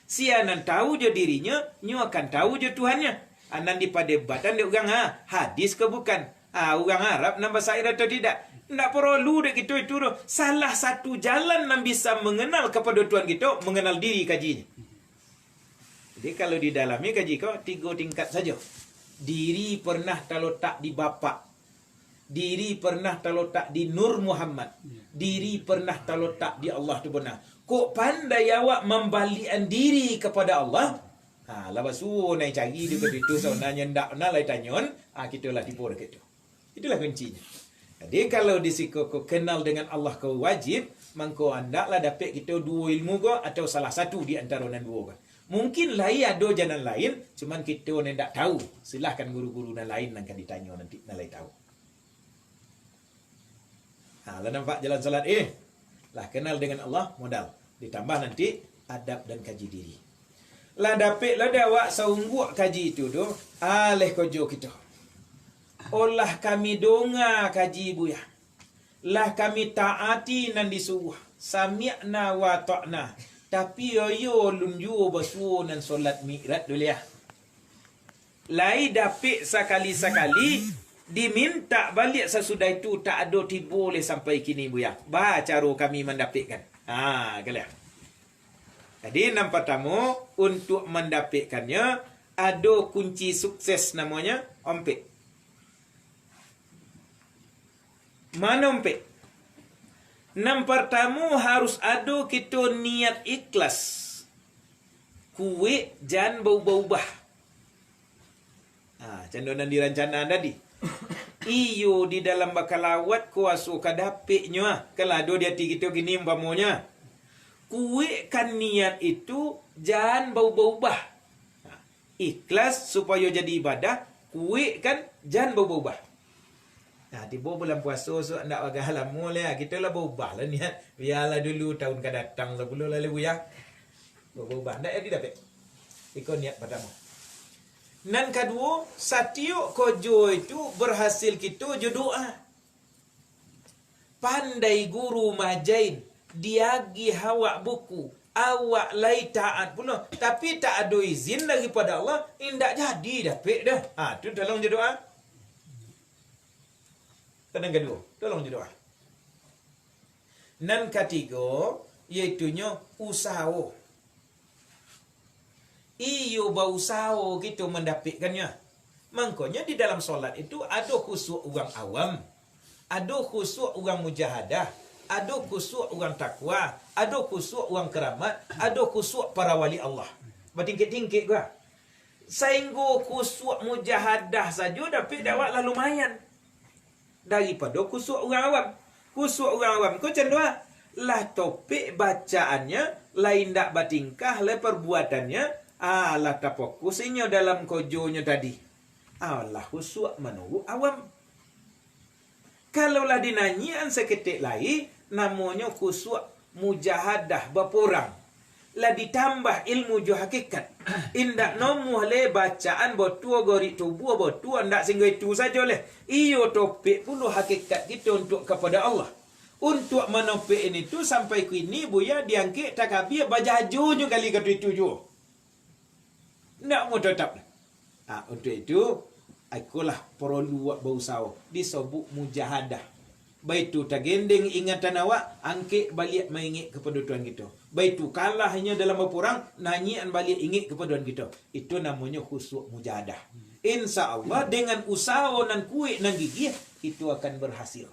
Sianan tahu je dirinya, nyu akan tahu je Tuhannya. Anan di padebatan dia orang hadis ke bukan? Orang Arab nambah syair atau tidak? Ndak perlu dek itu tu. Salah satu jalan yang bisa mengenal kepada Tuhan kita, mengenal diri kajinya. Jadi kalau didalami kaji kau 3 tingkat saja. Diri pernah terletak di Bapa. Diri pernah terletak di Nur Muhammad. Diri pernah terletak di Allah tu benar. Kok pandai awak membalikan diri kepada Allah? Lepas tu naik cari dia kata itu sebenarnya ndak nak lai tanyon, kita lah tipu dekat itu. Itulah kuncinya. Jadi kalau disiko kau kenal dengan Allah kau wajib, mangko andaklah dapat kita dua ilmu kau atau salah satu di antara nan dua kau. Mungkin lain ada jalan lain, cuman kita ni tak tahu. Silahkan guru-guru yang lain akan ditanya nanti, nalai tahu. Lah nampak jalan salat lah kenal dengan Allah modal. Ditambah nanti adab dan kaji diri. Lah dapat lah dawak saungguk kaji itu tu, alih kojo kita. Olah kami donga kaji buya. Lah kami taati nan disuruh. Sami'na wa ta'na. Tapi yo lunju bersuruh nan solat mi'rat dulu ya. Lai dapat sekali-sekali diminta balik sesudah itu tak ada boleh sampai kini buya. Cara kami mendapatkan. Kalian. Jadi yang pertama untuk mendapatkannya ada kunci sukses namanya ompek. Mana ompek? Yang pertama harus ada kita niat ikhlas. Kuih jangan berubah-ubah. Candonan dirancanaan tadi. Iyo di dalam bakalawat kuasa kadapiknya. Kalau ada di hati kita gini umpamanya. Kuihkan niat itu jangan berubah-ubah. Ikhlas supaya jadi ibadah. Kuihkan jangan berubah-ubah. Tiba bulan puasa so nak agak lama lah. Kita lah berubah lah niat. Biarlah dulu tahun ke datang 10 lalu ya. Berubah. Tak jadi dapat. Ikut niat pertama. Nan kedua, setiap kojo itu berhasil kita je doa. Pandai guru majain. Diagi hawak buku. awak lai taat pula tapi tak ada izin daripada Allah, indak jadi dapat dah. Tu tolong je doa. Kadang kedua, tolong je doa. Nan ketiga, iaitunya usaha. Iyo berusaha kita mendapatkannya. Makanya di dalam solat itu ada khusyuk orang awam, ada khusyuk orang mujahadah, ada khusyuk orang takwa, ada khusyuk orang keramat, ada khusyuk para wali Allah. Bertingkit-tingkit gua. Sehingga khusyuk mujahadah saja dapat dakwah lah lumayan. Daripada khusyuk orang awam. Khusyuk orang awam kau macam doa. Lah topik bacaannya, lain tak bertingkah, lah perbuatannya, lah tak fokusnya dalam kojonya tadi. Allah khusyuk menunggu awam. Kalaulah dinyanyian seketik lain, namanya khusyuk mujahadah berporang. Lah ditambah ilmu jo hakikat. Indak nomuh le bacaan botua gori tubuh botua ndak sehingga itu saja leh. Iyo topik puluh hakikat kita untuk kepada Allah. Untuk menopik ini tu sampai kini buya diangkit takabir bajajunya kali kata itu jo. Ndak mau tetap. Untuk itu akulah perlu buat berusaha disebut mujahadah. Baitu tagendeng ingatan awak, angkit balik mengingit kepada Tuhan kita. Baitu kalah hanya dalam berperang, nanyian balik ingit kepada Tuhan kita. Itu namanya khusyuk mujahadah. InsyaAllah dengan usaha dan kuih dan gigih, itu akan berhasil.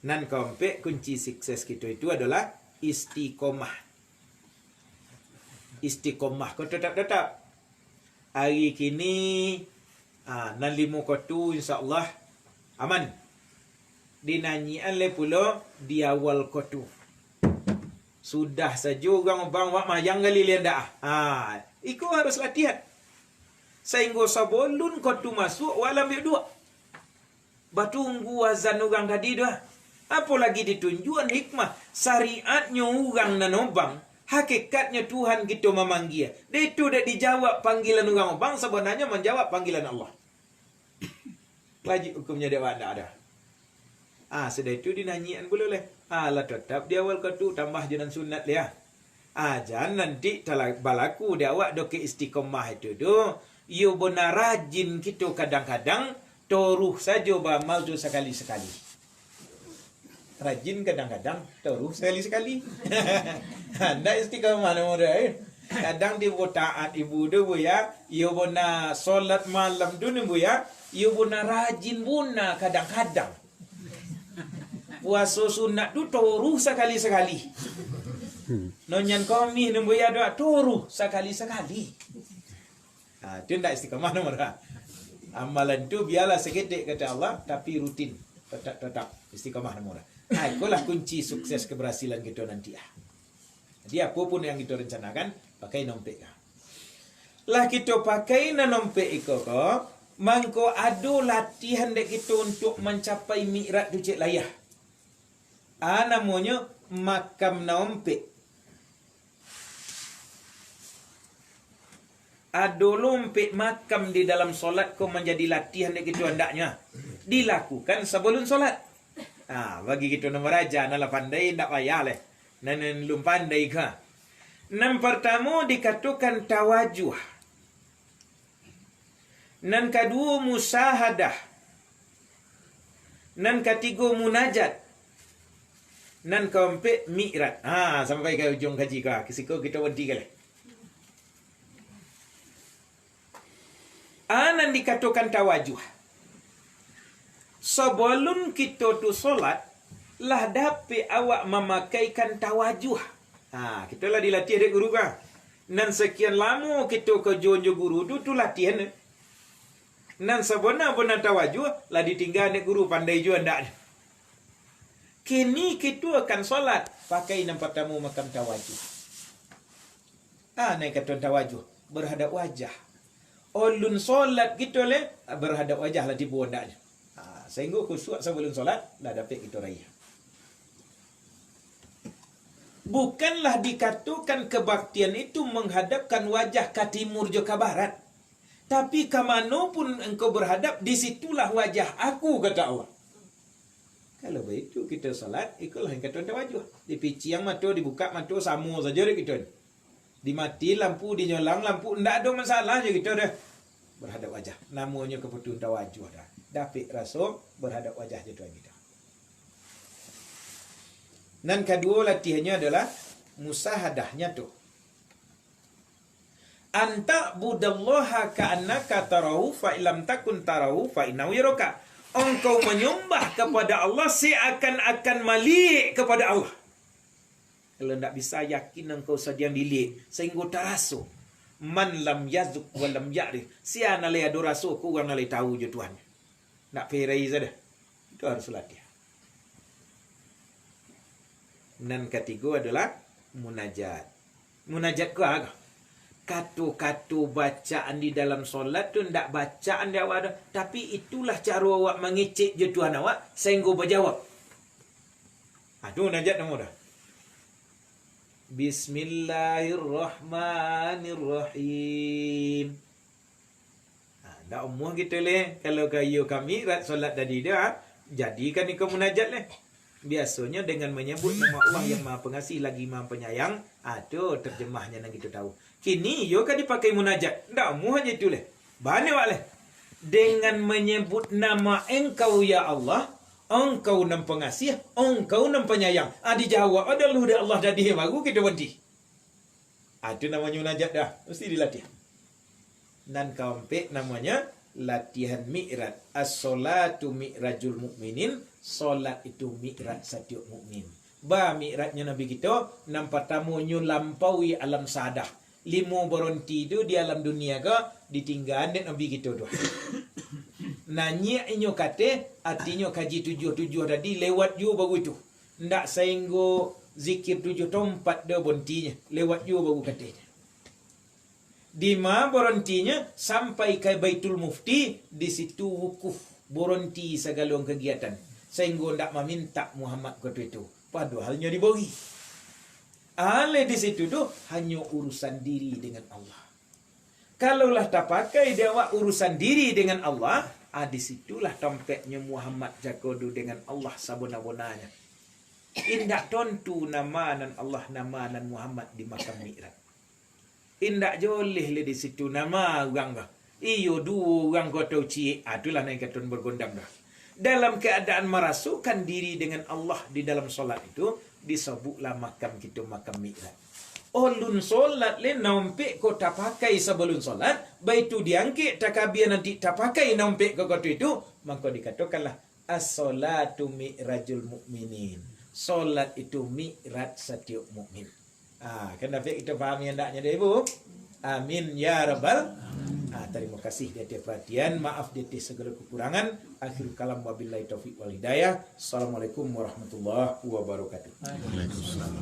Nan keempat, kunci sukses kita itu adalah istiqomah. Istiqomah. Kau tetap. Hari kini, nan 5 kotu insyaAllah, aman. Dinyanyian le pula di awal kotu. Sudah saja orang bang wak mayang kali lian dah. Iku harus latihan. Sehingga sebelum kotu masuk walam dua. Batunggu azan orang tadi dah. Apalagi ditunjuan hikmah syariatnya orang nanobang. Hakikatnya Tuhan kita memanggil. Dia itu dah dijawab panggilan orang bang sebenarnya menjawab panggilan Allah. Wajib hukumnya dia ada. Sudah itu dinyanyian boleh leh. Lah tetap di awal ketu tambah jalan sunat dia. Jangan nanti telah balaku dia awak do ke istiqomah itu do. Yo benar rajin kita kadang-kadang toruh saja beramal tu sekali-sekali. Rajin kadang-kadang toruh sekali-sekali. Ndak istiqomah nomor dia. Kadang dia taat ibu tu bu ya. Yo benar solat malam tu ni bu ya. Yo benar rajin buna kadang-kadang. Puasa sunat tu toruh sekali-sekali. Nonyan kami nembu ya doa toruh sekali-sekali. Itu ndak istiqamah nomor. Amalan tu biarlah seketik kata Allah tapi rutin. Tetap istiqamah nomor. Itulah kunci sukses keberhasilan kita nanti. Jadi apapun yang kita rencanakan pakai nompek. Lah kita pakai nompek iko ko, mangko ado latihan dek kita untuk mencapai mi'raj tu cek layah. Namanya makam nompek. Ado lompek makam di dalam solat ko menjadi latihan dek kita hendaknya dilakukan sebelum solat. Bagi kita nomor aja nala pandai ndak payah leh. Nan lum pandai ka. Nan pertama dikatakan tawajuh. Nan kedua musahadah. Nan ketiga munajat. Nan keempat mi'raj. Sampai ke ujung kaji ka. Kisiko kita berhenti kali. Nan dikatakan tawajuh. Sebelum kita tu solat, lah dapat awak memakaikan tawajuh. Kita lah dilatih dari guru ka. Nan sekian lama kita ke jonjo guru tu latihan. Nan sebenar-benar tawajuh, lah ditinggal dari guru pandai juga ndak. Kini kita akan solat, pakai nampak tamu makam tawajuh. Naik kata tawajuh, berhadap wajah. Olun solat kita le, berhadap wajah lah tiba ndaknya. Sehingga khusyuk sebelum solat, dah dapat kita raya. Bukanlah dikatakan kebaktian itu menghadapkan wajah ke timur jo ke barat. Tapi ke manapun engkau berhadap, disitulah wajah aku, kata Allah. Kalau begitu, kita salat, ikulah yang kata tawajuh. Dipici yang mata dibuka mata sama saja deh kita. Dimati lampu, dinyolang lampu, ndak ada masalah je kita dah. Berhadap wajah. Namanya keputusan tawajuh dah. Dapat rasa berhadap wajah je tuan kita. Dan kedua latihannya adalah musahadahnya tu. Anta budallaha ka'annaka tarahu fa illam takun tarahu fa innahu yaraka. Engkau menyembah kepada Allah seakan-akan malik kepada Allah. Kalau tak bisa yakin engkau sedang dilik sehingga terasa. Man lam yazuk wa lam ya'rif. Siana le ada rasa kurang le tahu je Tuhan. Nak perai saja. Itu harus latihan. Dan ketiga adalah munajat. Munajat ke apa? Kata-kata bacaan di dalam solat tu ndak bacaan dia awak dah. Tapi itulah cara awak mengecek je Tuhan awak sehingga berjawab. Tu munajat nama dah. Bismillahirrahmanirrahim. Ndak umum kita le. Kalau kayu kami rat solat tadi dah, jadikan ni ke munajat le. Biasanya dengan menyebut nama Allah yang Maha Pengasih lagi Maha Penyayang, itu terjemahnya yang kita tahu. Kini yo kan dipakai munajat. Ndak mu hanya itu leh. Banyak leh. Dengan menyebut nama Engkau ya Allah, Engkau nam Pengasih, Engkau nam Penyayang. Dijawab ada lu dah Allah jadi baru kita berhenti. Itu namanya munajat dah. Mesti dilatih. Dan kampek namanya latihan mi'raj. As-salatu mi'rajul mu'minin. Solat itu mi'raj setiap mukmin. Ba mi'rajnya Nabi kita nampak tamunya lampaui alam sadah. 5 berhenti itu di alam dunia ke ditinggal dan Nabi kita tu. Nanya inyo kate artinya kaji 7 tadi lewat you baru itu. Ndak sehingga zikir 7 tempat dia berhentinya. Lewat you baru katanya. Di ma berhentinya sampai ke Baitul Mufti, di situ wukuf berhenti segala kegiatan. Sehingga tidak meminta Muhammad kata itu. Padahalnya diberi. Ale di situ tu hanya urusan diri dengan Allah. Kalaulah tak pakai dia urusan diri dengan Allah, di situlah tempatnya Muhammad jagodu dengan Allah sabona-bonanya. Indak tentu nama nan Allah nama nan Muhammad di makam mi'raj. Indak joleh le di situ nama orang dah. Iyo 2 orang kau tahu cik. Itulah naik kata bergondam dah. Dalam keadaan merasukkan diri dengan Allah di dalam solat itu, disebutlah makam kita makam mi'raj. Olun solat le nampik kau tak pakai sebelum solat, baitu diangkit takabia nanti tak pakai nampik kau kata itu, maka dikatakanlah as-salatu mi'rajul mu'minin. Solat itu mi'raj setiap mukmin. Kan dapat kita faham yang taknya dah ibu. Amin ya rabbal. Terima kasih di atas perhatian. Maaf di atas segala kekurangan. Akhirul kalam wabillahi taufiq wal hidayah. Assalamualaikum warahmatullahi wabarakatuh. Waalaikumsalam.